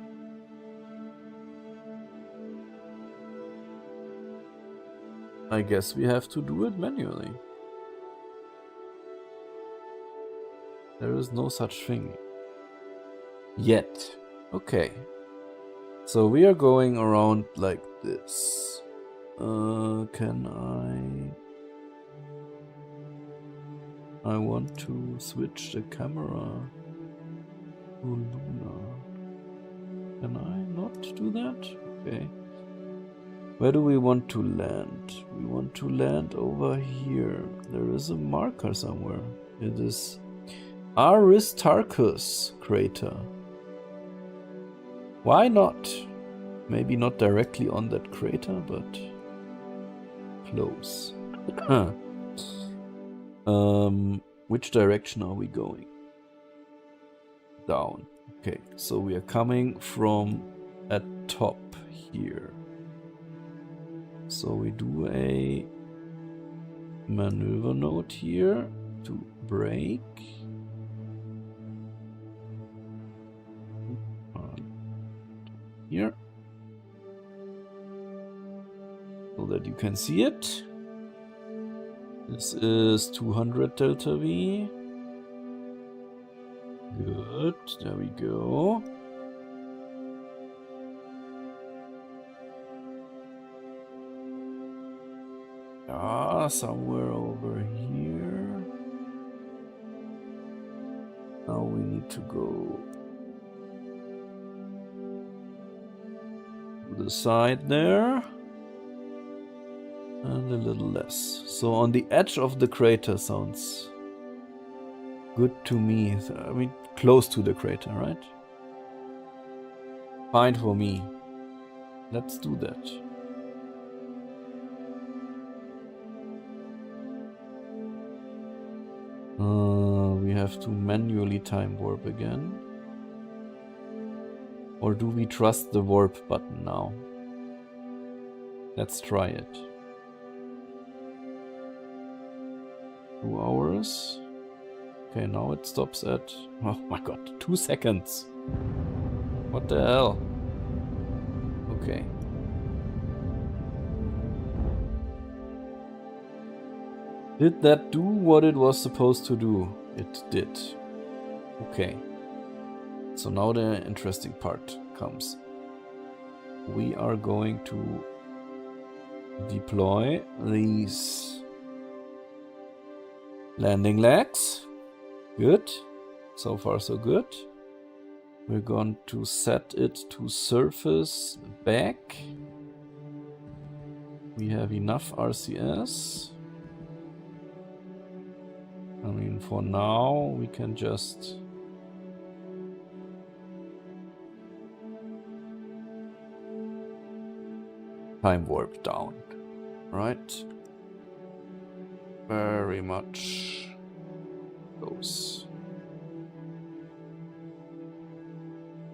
I guess we have to do it manually. There is no such thing yet. Okay. So we are going around like this. Can I want to switch the camera to Luna. Can I not do that? Okay. Where do we want to land? We want to land over here. There is a marker somewhere. It is Aristarchus crater. Why not? Maybe not directly on that crater, but close. Which direction are we going? Down. Okay, so we are coming from at top here. So we do a maneuver node here to brake. Here. So that you can see it. This is 200 delta V. Good, there we go. Ah, somewhere over here. Now we need to go to the side there. And a little less. So on the edge of the crater sounds good to me. I mean, close to the crater, right? Fine for me. Let's do that. We have to manually time warp again. Or do we trust the warp button now? Let's try it. 2 hours. Okay, now it stops at, oh my god, 2 seconds. What the hell? Okay. Did that do what it was supposed to do? It did. Okay. So now the interesting part comes. We are going to deploy these landing legs. Good. So far so good. We're going to set it to surface back. We have enough RCS. I mean, for now we can just time warp down, right? Very much goes.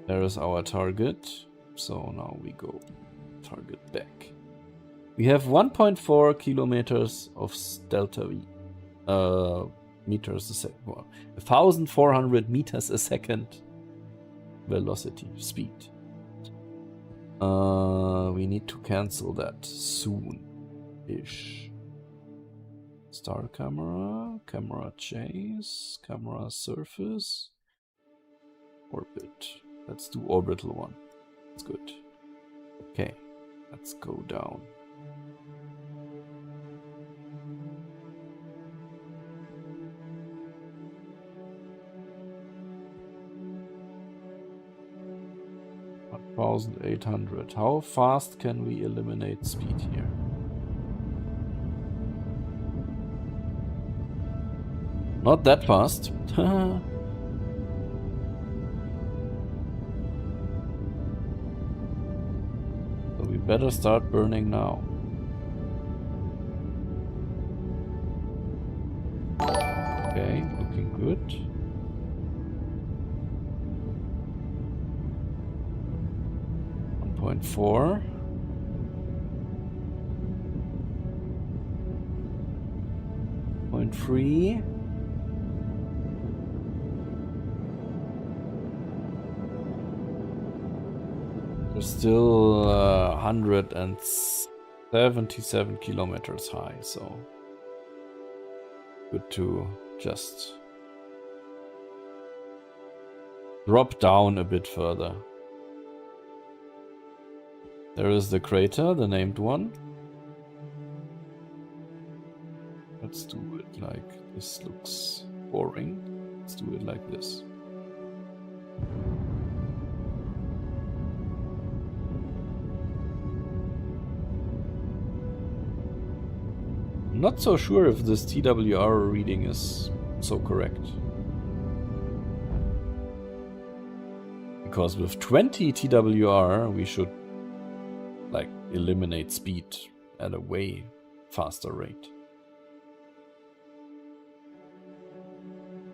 There is our target. So now we go target back. We have 1.4 kilometers of delta V. Meters a second. 1,400 meters a second velocity, speed. We need to cancel that soon-ish. Star camera, camera chase, camera surface, orbit. Let's do orbital one. That's good. Okay, let's go down. $1,800. How fast can we eliminate speed here? Not that fast. So we better start burning now. Okay, looking good. 0.4. Point 3. We're still 177 kilometers high, so good to just drop down a bit further. There is the crater, the named one. Let's do it like this. Looks boring. Let's do it like this. Not so sure if this TWR reading is so correct. Because with 20 TWR we should like eliminate speed at a way faster rate.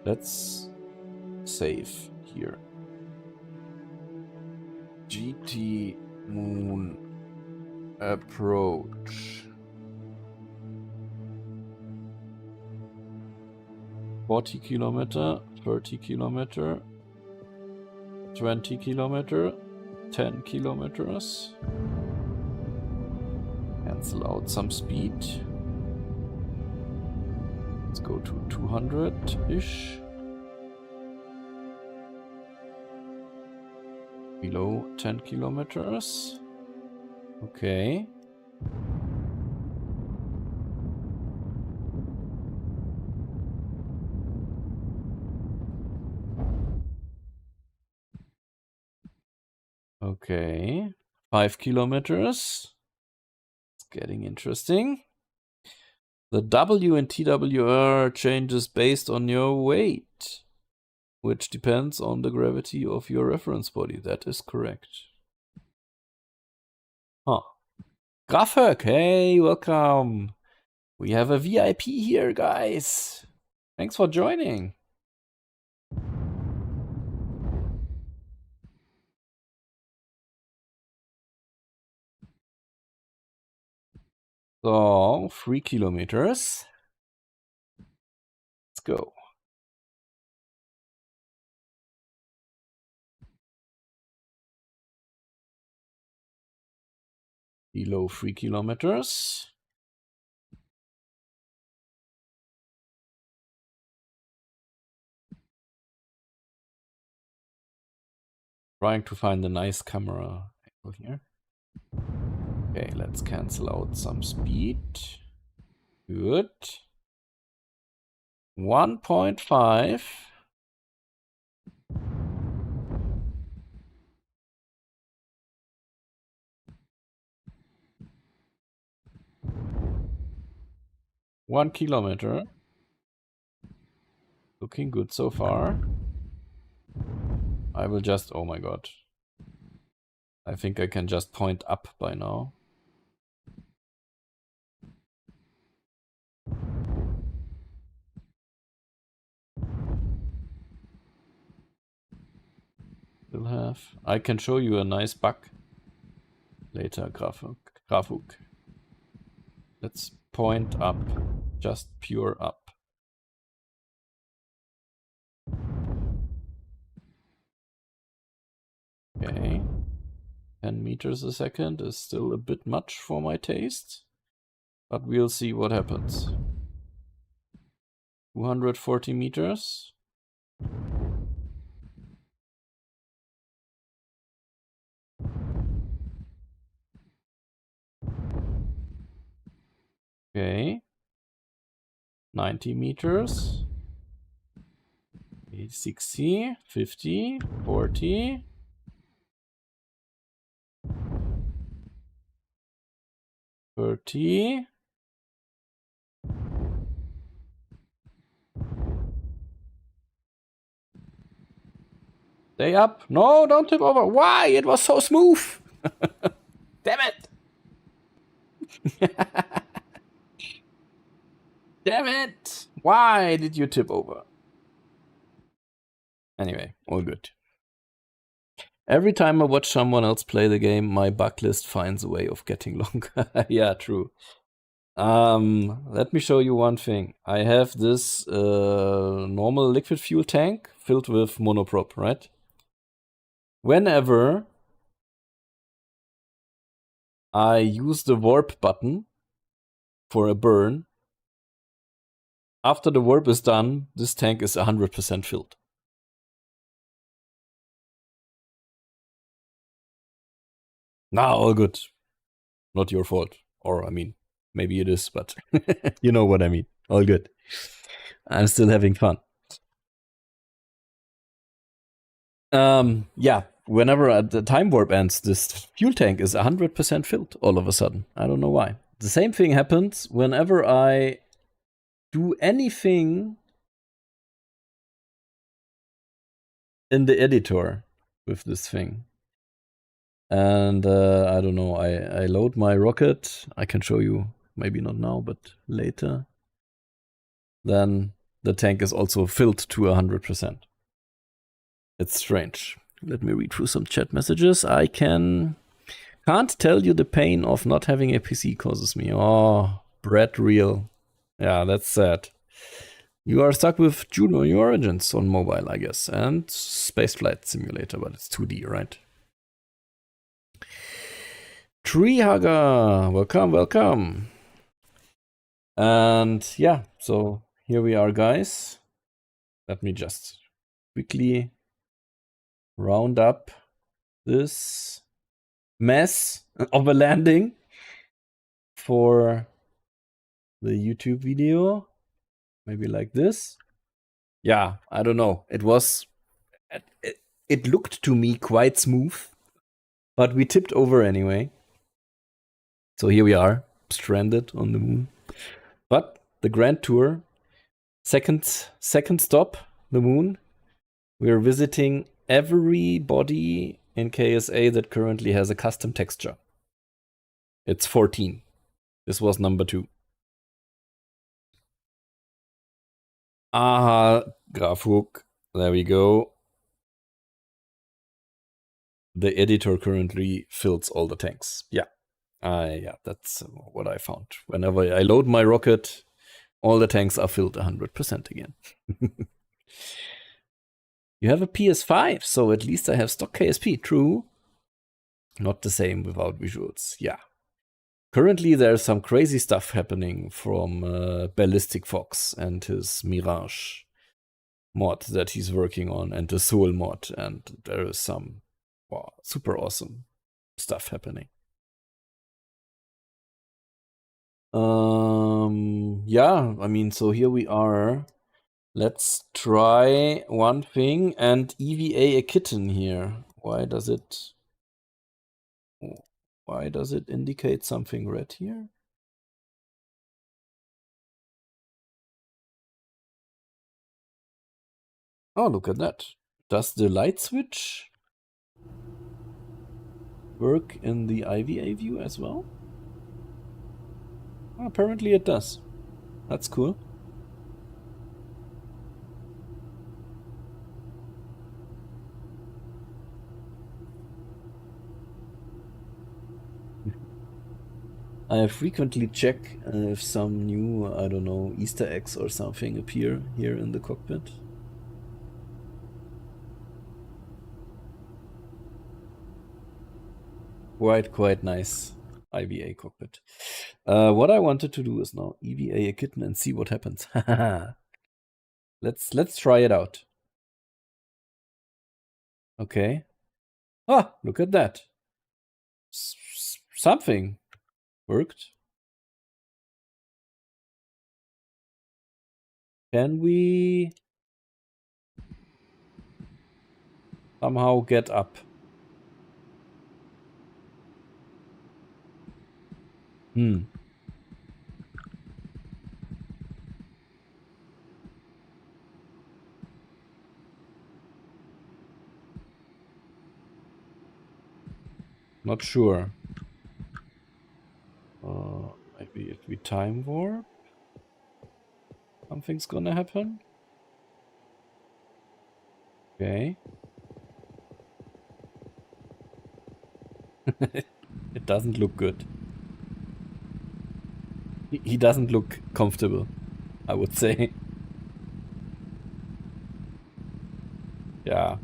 Let's save here. GT Moon approach. 40 kilometer, 30 kilometer, 20 kilometer, 10 kilometers. Cancel out some speed. Let's go to 200-ish. Below 10 kilometers. Okay. Okay. 5 kilometers. It's getting interesting. The W in TWR changes based on your weight, which depends on the gravity of your reference body. That is correct. Huh. Grafek, hey, welcome. We have a VIP here, guys. Thanks for joining. So, 3 kilometers. Let's go. Below 3 kilometers. Trying to find a nice camera angle here. Okay, let's cancel out some speed. Good. 1.5. One kilometer. Looking good so far. I will just, oh my god. I think I can just point up by now. Still have. I can show you a nice bug later, Grafuk. Let's point up. Just pure up. Okay. 10 meters a second is still a bit much for my taste. But we'll see what happens. 240 meters. Okay. 90 meters. 60, 50, 40. 30. Stay up. No, don't tip over. Why? It was so smooth. Damn it. Damn it. Why did you tip over? Anyway, all good. Every time I watch someone else play the game, my backlist finds a way of getting longer. Yeah, true. Let me show you one thing. I have this normal liquid fuel tank filled with monoprop, right? Whenever I use the warp button for a burn, after the warp is done, this tank is 100% filled. Nah, all good. Not your fault. Or, I mean, maybe it is, but you know what I mean. All good. I'm still having fun. Yeah, whenever the time warp ends, this fuel tank is 100% filled all of a sudden. I don't know why. The same thing happens whenever I do anything in the editor with this thing. And I don't know, I load my rocket. I can show you, maybe not now, but later. Then the tank is also filled to 100%. It's strange. Let me read through some chat messages. I can't tell you the pain of not having a PC causes me. Oh, Brad real. Yeah, that's sad. You are stuck with Juno Origins on mobile, I guess, and Spaceflight Simulator, but it's 2D, right? Treehugger, welcome, welcome. And yeah, so here we are, guys. Let me just quickly round up this mess of a landing for the YouTube video. Maybe like this. Yeah, I don't know. It was, it looked to me quite smooth, but we tipped over anyway. So here we are, stranded on the moon. But the Grand Tour, second stop, the moon. We are visiting everybody in KSA that currently has a custom texture. It's 14. This was number 2. Aha, Grafhook. There we go. The editor currently fills all the tanks. Yeah. Yeah, that's what I found. Whenever I load my rocket, all the tanks are filled 100% again. You have a PS5, so at least I have stock KSP. True. Not the same without visuals. Yeah. Currently, there's some crazy stuff happening from Ballistic Fox and his Mirage mod that he's working on, and the Soul mod, and there is some super awesome stuff happening. Yeah, I mean, so here we are. Let's try one thing and EVA a Kitten here. Why does it indicate something red here? Oh, look at that. Does the light switch work in the IVA view as well? Oh, apparently it does. That's cool. I frequently check if some new, I don't know, Easter eggs or something appear here in the cockpit. Quite nice IVA cockpit. What I wanted to do is now EVA a Kitten and see what happens. Let's try it out. Okay. Ah, look at that. Something worked. Can we somehow get up? Not sure. Maybe if we time warp, something's gonna happen. Okay. It doesn't look good. He doesn't look comfortable, I would say. Yeah.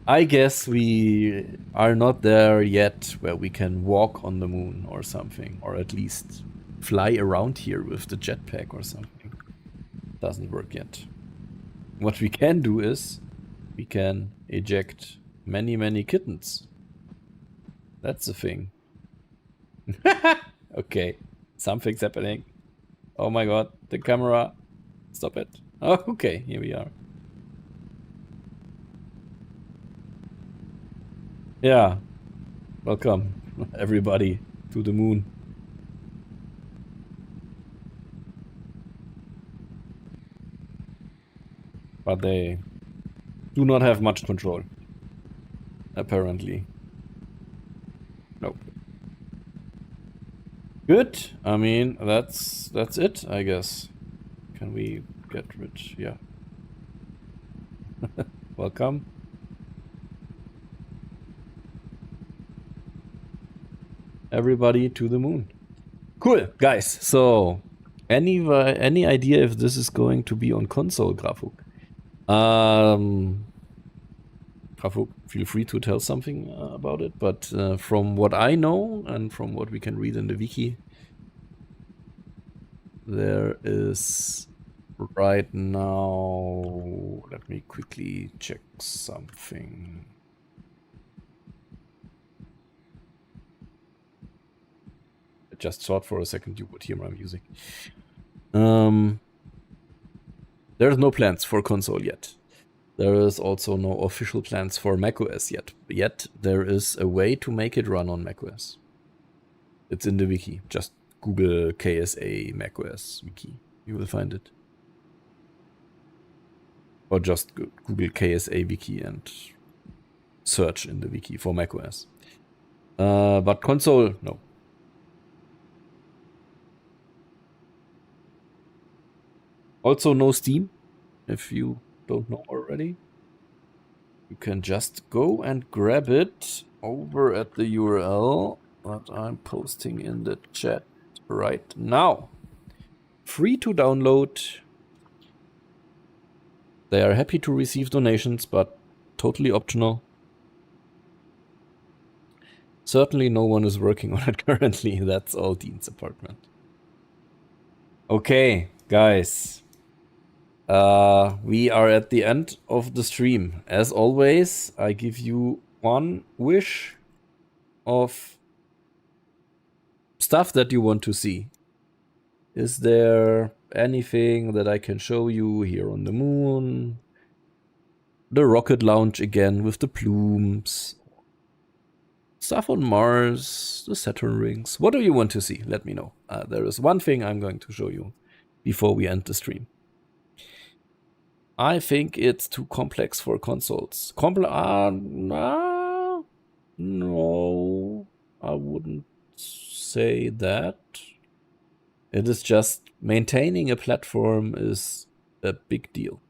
I guess we are not there yet where we can walk on the moon or something, or at least fly around here with the jetpack or something. Doesn't work yet. What we can do is we can eject many, many kittens. That's the thing. Okay, something's happening. Oh my god, the camera. Stop it. Oh, okay, here we are. Yeah, welcome everybody to the moon. But they do not have much control, apparently. Nope. Good. I mean, that's it, I guess. Can we get rid? Yeah. Welcome. Everybody to the moon. Cool, guys. So, any idea if this is going to be on console, Grafuk? Grafuk, feel free to tell something about it. But from what I know and from what we can read in the wiki, there is right now. Let me quickly check something. I just thought for a second you would hear my music. There's no plans for console yet. There is also no official plans for macOS yet. Yet there is a way to make it run on macOS. It's in the wiki. Just Google KSA macOS wiki. You will find it. Or just Google KSA wiki and search in the wiki for macOS. But console, no. Also no Steam, if you don't know already. You can just go and grab it over at the URL that I'm posting in the chat right now. Free to download. They are happy to receive donations, but totally optional. Certainly no one is working on it currently. That's all Dean's apartment. Okay, guys. We are at the end of the stream. As always, I give you one wish of stuff that you want to see. Is there anything that I can show you here on the moon? The rocket launch again with the plumes. Stuff on Mars, the Saturn rings. What do you want to see? Let me know. There is one thing I'm going to show you before we end the stream. I think it's too complex for consoles. No, I wouldn't say that. It is just maintaining a platform is a big deal.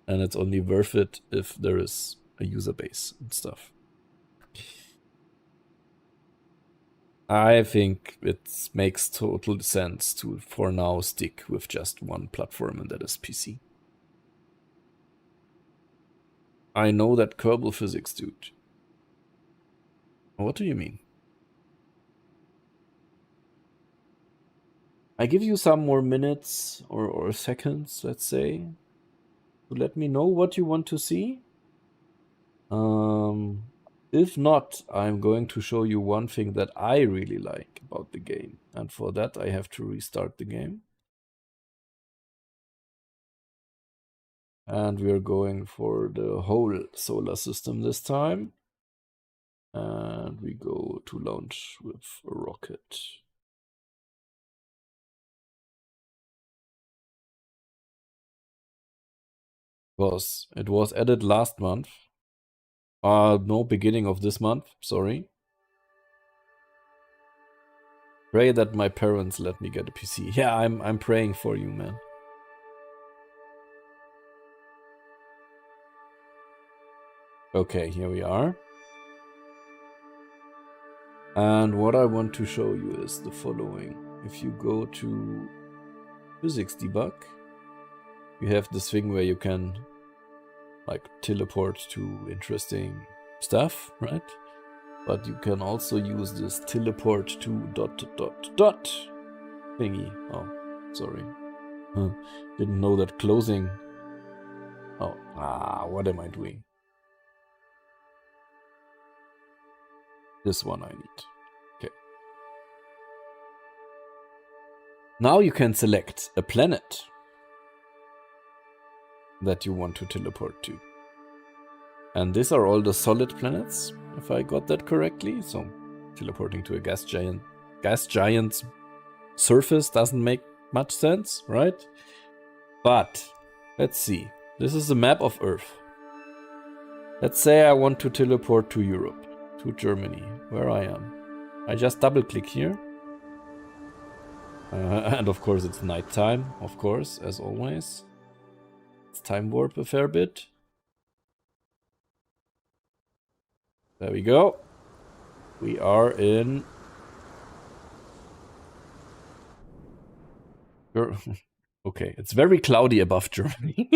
And it's only worth it if there is a user base and stuff. I think it makes total sense to, for now, stick with just one platform, and that is PC. I know that Kerbal Physics, dude. What do you mean? I give you some more minutes or seconds, let's say, to let me know what you want to see. If not, I'm going to show you one thing that I really like about the game. And for that, I have to restart the game. And we are going for the whole solar system this time. And we go to launch with a rocket. It was added last month. No, beginning of this month, sorry. Pray that my parents let me get a PC. Yeah, I'm praying for you, man. Okay, here we are. And what I want to show you is the following. If you go to physics debug, you have this thing where you can like teleport to interesting stuff, right? But you can also use this teleport to ... thingy. Oh, sorry. Didn't know that closing. Oh, what am I doing? This one I need. Okay. Now you can select a planet that you want to teleport to. And these are all the solid planets, if I got that correctly. So teleporting to a gas giant's surface doesn't make much sense, right? But let's see. This is a map of Earth. Let's say I want to teleport to Europe, to Germany, where I am. I just double click here. And of course it's nighttime, of course, as always. It's time warp a fair bit. There we go. We are in... Okay, it's very cloudy above Germany.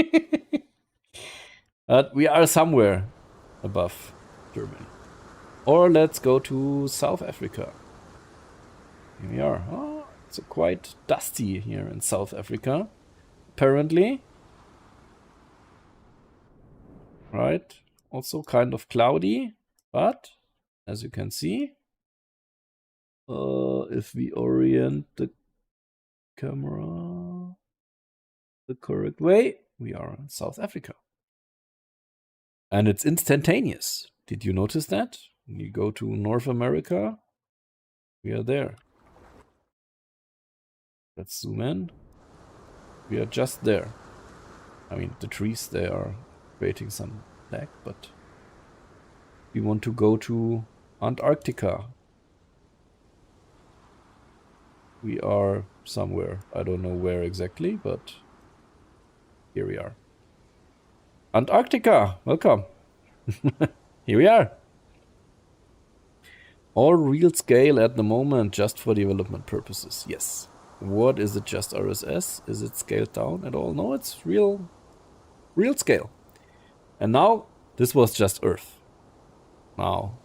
But we are somewhere above Germany. Or let's go to South Africa. Here we are. Oh, it's quite dusty here in South Africa, apparently. Right? Also kind of cloudy, but as you can see, if we orient the camera the correct way, we are in South Africa. And it's instantaneous. Did you notice that? When you go to North America, we are there. Let's zoom in. We are just there. I mean, the trees, they are creating some lag, but we want to go to Antarctica. We are somewhere. I don't know where exactly, but here we are. Antarctica, welcome. Here we are. All real scale at the moment, just for development purposes. Yes. What is it? Just RSS? Is it scaled down at all? No, it's real scale. And now this was just Earth. Now,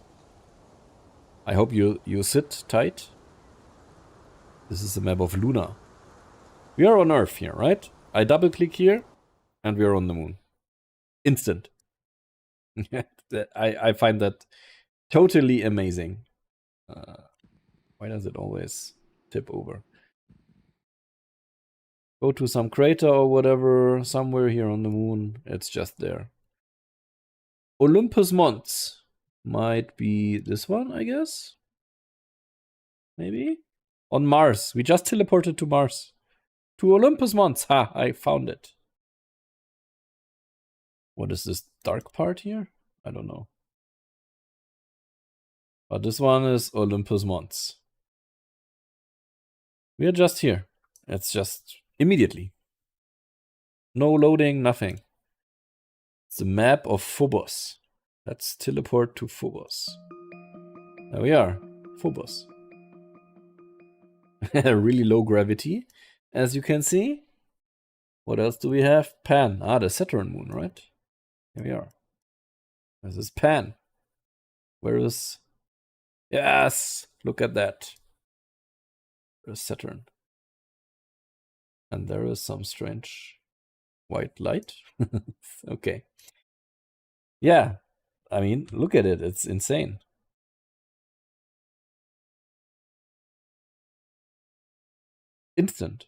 I hope you sit tight. This is a map of Luna. We are on Earth here, right? I double click here, and we are on the moon. Instant. I find that totally amazing. Why does it always tip over? Go to some crater or whatever, somewhere here on the moon. It's just there. Olympus Mons might be this one, I guess. Maybe? On Mars. We just teleported to Mars. To Olympus Mons. Ha, I found it. What is this dark part here? I don't know. But this one is Olympus Mons. We are just here. It's just immediately. No loading, nothing. It's a map of Phobos. Let's teleport to Phobos. There we are. Phobos. Really low gravity, as you can see. What else do we have? Pan. The Saturn moon, right? Here we are. This is Pan. Where is... Yes! Look at that. There's Saturn. And there is some strange white light. Okay. Yeah. I mean, look at it. It's insane. Instant.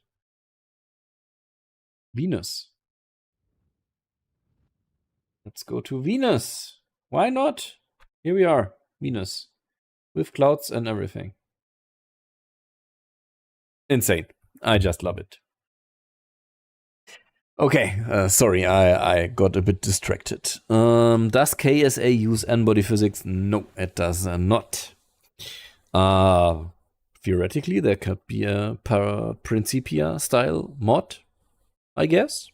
Venus. Let's go to Venus. Why not? Here we are. Venus. With clouds and everything. Insane. I just love it. Okay, sorry, I got a bit distracted. Does KSA use n-body physics? No, it does not. Theoretically, there could be a Principia style mod, I guess.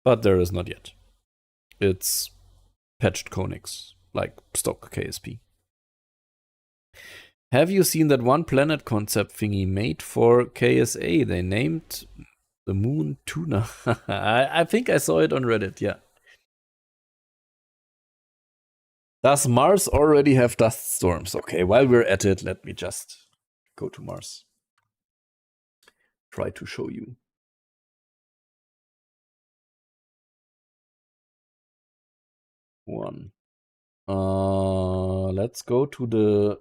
But there is not yet. It's patched conics, like stock KSP. Have you seen that one planet concept thingy made for KSA? They named the moon Tuna. I think I saw it on Reddit, yeah. Does Mars already have dust storms? Okay, while we're at it, let me just go to Mars. Try to show you. One. Let's go to the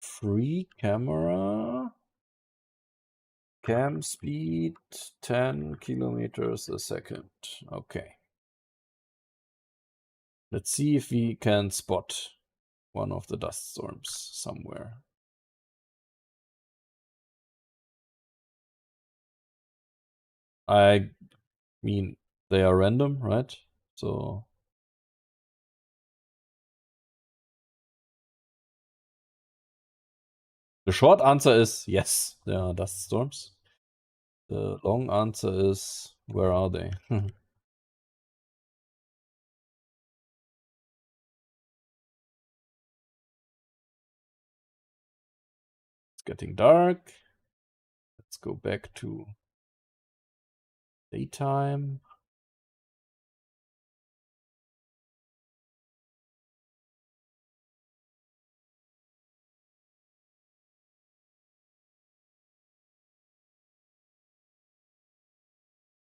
free camera. Cam speed 10 kilometers a second. Okay. Let's see if we can spot one of the dust storms somewhere. I mean, they are random, right? So the short answer is yes, there are dust storms. The long answer is, where are they? It's getting dark. Let's go back to daytime.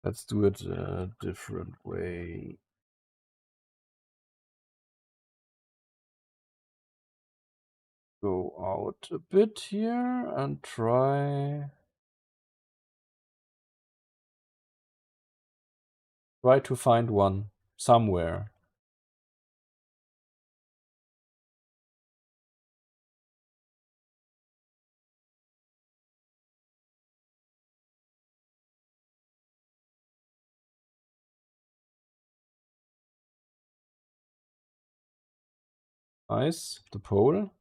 Let's do it a different way. Go out a bit here and try to find one somewhere. Nice, the pole.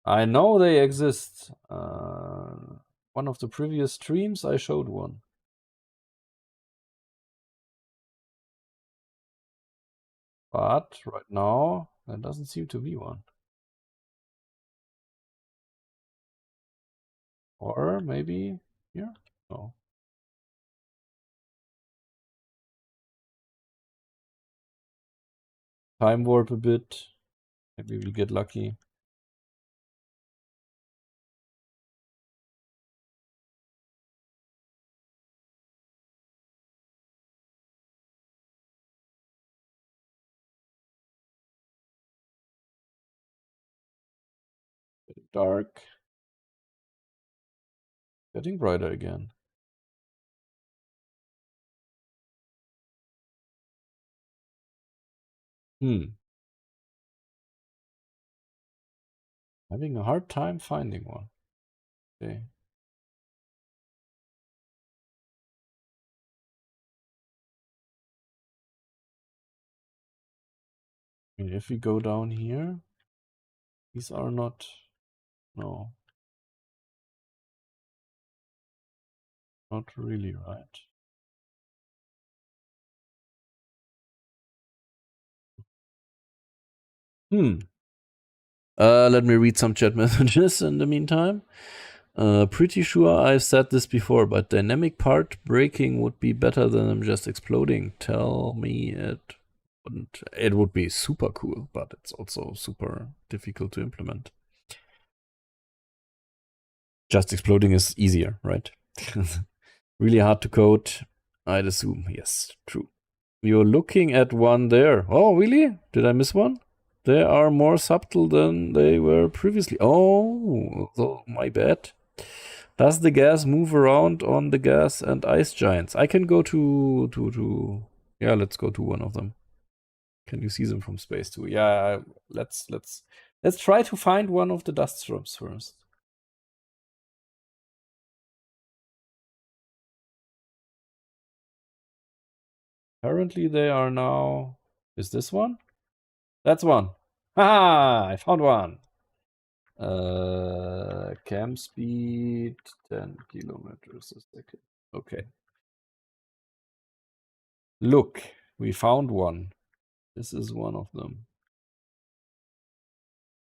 I know they exist. One of the previous streams I showed one. But right now, there doesn't seem to be one. Or maybe here? No. Time warp a bit. Maybe we'll get lucky. Dark. Getting brighter again. Having a hard time finding one. Okay. I mean, if we go down here, these are not, no. Not really, right? Let me read some chat messages in the meantime. Pretty sure I've said this before, but dynamic part breaking would be better than them just exploding. Tell me it wouldn't. It would be super cool, but it's also super difficult to implement. Just exploding is easier, right? Really hard to code, I'd assume. Yes, true. You're looking at one there. Oh, really? Did I miss one? They are more subtle than they were previously. Oh, my bad. Does the gas move around on the gas and ice giants? I can go to yeah, let's go to one of them. Can you see them from space too? Yeah, let's try to find one of the dust storms first. Apparently they are now. Is this one? That's one. Ah, I found one. Cam speed 10 kilometers a second. Okay. Look, we found one. This is one of them.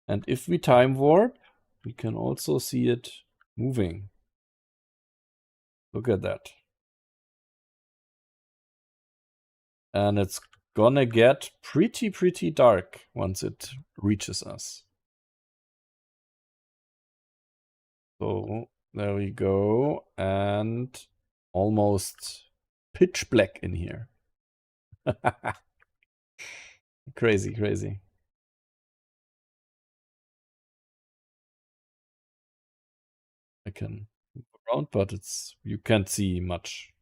And if we time warp, we can also see it moving. Look at that. And it's gonna get pretty dark once it reaches us. So there we go. And almost pitch black in here. Crazy, crazy. I can move around, but you can't see much.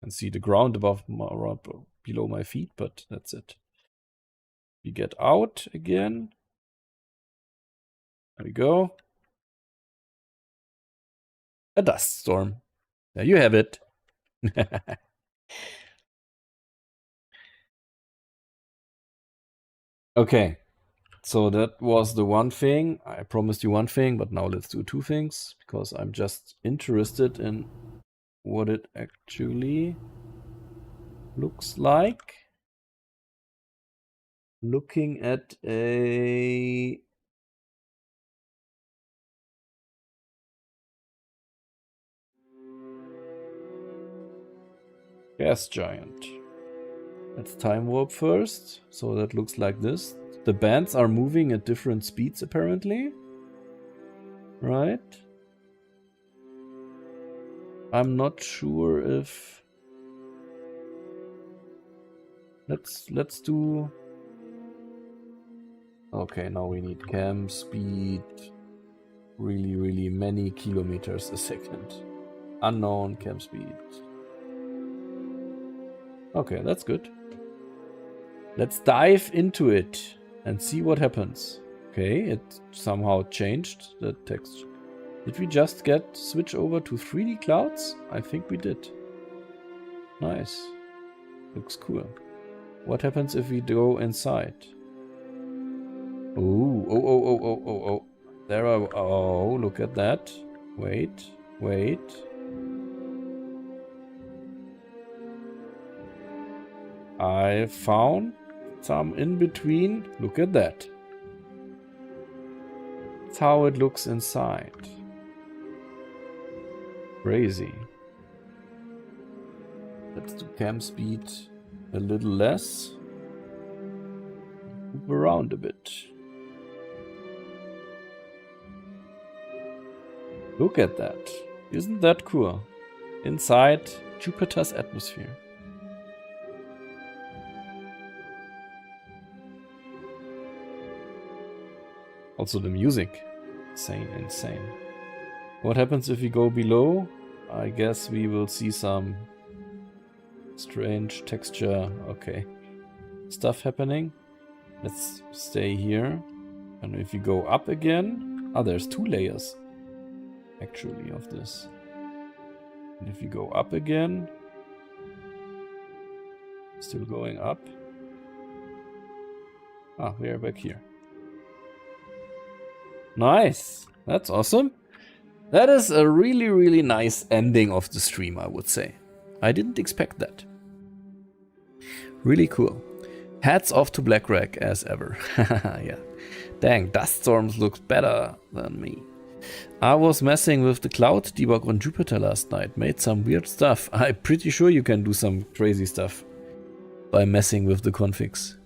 You can see the ground below my feet, but that's it. We get out again. There we go. A dust storm. There you have it. Okay, so that was the one thing. I promised you one thing, but now let's do two things, because I'm just interested in what it actually looks like. Looking at a gas giant. Let's time warp first. So that looks like this. The bands are moving at different speeds apparently. Right? I'm not sure if... Let's do... Okay, now we need cam speed. Really many kilometers a second. Unknown cam speed. Okay, that's good. Let's dive into it and see what happens. Okay, it somehow changed the text. Did we just switch over to 3D clouds? I think we did. Nice. Looks cool. What happens if we go inside? Oh. There are... Oh, look at that. Wait. I found some in between. Look at that. That's how it looks inside. Crazy. Let's do cam speed a little less. Move around a bit. Look at that. Isn't that cool? Inside Jupiter's atmosphere. Also the music. Insane. What happens if we go below? I guess we will see some strange texture. Okay. Stuff happening. Let's stay here. And if you go up again... Ah, there's 2 layers. Actually, of this. And if you go up again... Still going up. Ah, we are back here. Nice. That's awesome. That is a really nice ending of the stream, I would say. I didn't expect that. Really cool. Hats off to BlackRack as ever. Yeah. Dang, dust storms look better than me. I was messing with the cloud debug on Jupiter last night. Made some weird stuff. I'm pretty sure you can do some crazy stuff by messing with the configs.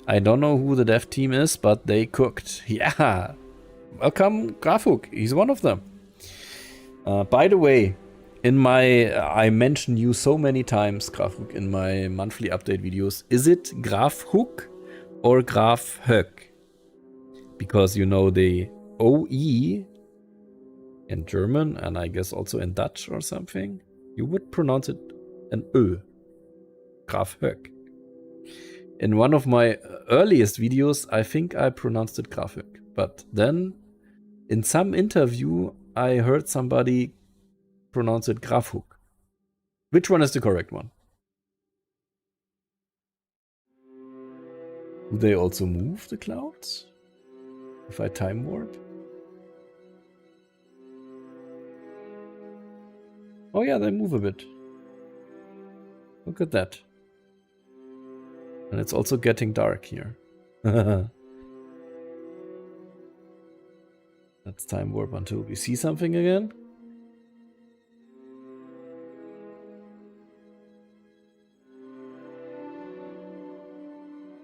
I don't know who the dev team is, but they cooked. Yeah. Welcome, Grafuk. He's one of them. By the way, I mention you so many times, Grafuk, in my monthly update videos. Is it Grafuk or Grafhöck? Because you know the OE in German, and I guess also in Dutch or something, you would pronounce it an Ö. Grafhöck. In one of my earliest videos, I think I pronounced it Grafhöck. But then, in some interview, I heard somebody pronounce it Grafhöck. Which one is the correct one? Do they also move the clouds? If I time warp? Oh yeah, they move a bit. Look at that. And it's also getting dark here. Let's time warp until we see something again.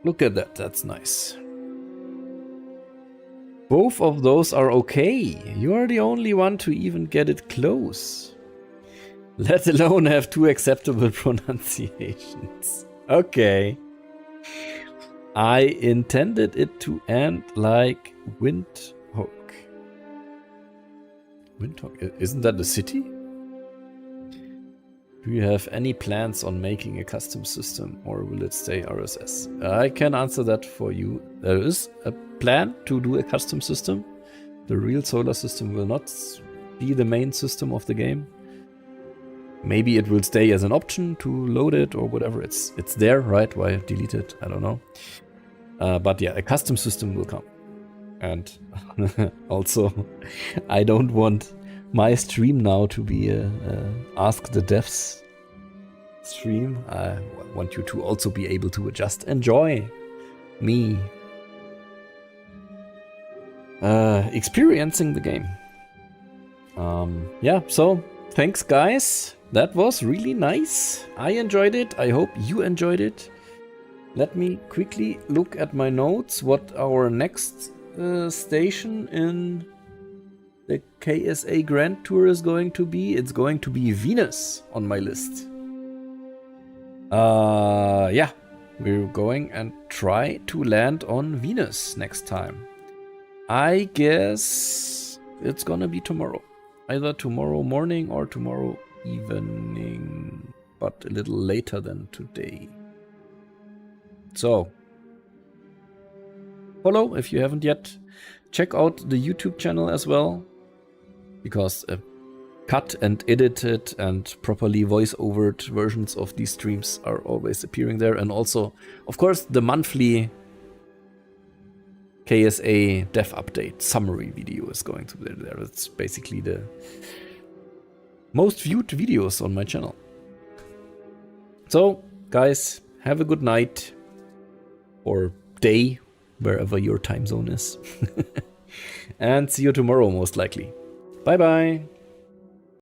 Look at that, that's nice. Both of those are okay. You're the only one to even get it close. Let alone have 2 acceptable pronunciations. Okay. I intended it to end like Windhoek. Windhoek? Isn't that the city? Do you have any plans on making a custom system, or will it stay RSS? I can answer that for you. There is a plan to do a custom system. The real solar system will not be the main system of the game. Maybe it will stay as an option to load it or whatever. It's there, right? Why delete it? I don't know. But yeah, a custom system will come. And also, I don't want my stream now to be a Ask the Devs stream. I want you to also be able to just enjoy me experiencing the game. Yeah, so thanks guys. That was really nice. I enjoyed it. I hope you enjoyed it. Let me quickly look at my notes what our next station in the KSA Grand Tour is going to be. It's going to be Venus on my list. Yeah, we're going and try to land on Venus next time. I guess it's gonna be tomorrow. Either tomorrow morning or tomorrow evening, but a little later than today. So, follow if you haven't yet. Check out the YouTube channel as well, because cut and edited and properly voice-overed versions of these streams are always appearing there. And also, of course, the monthly KSA dev update summary video is going to be there. It's basically the most viewed videos on my channel. So, guys, have a good night. Or day, wherever your time zone is. And see you tomorrow, most likely. Bye-bye.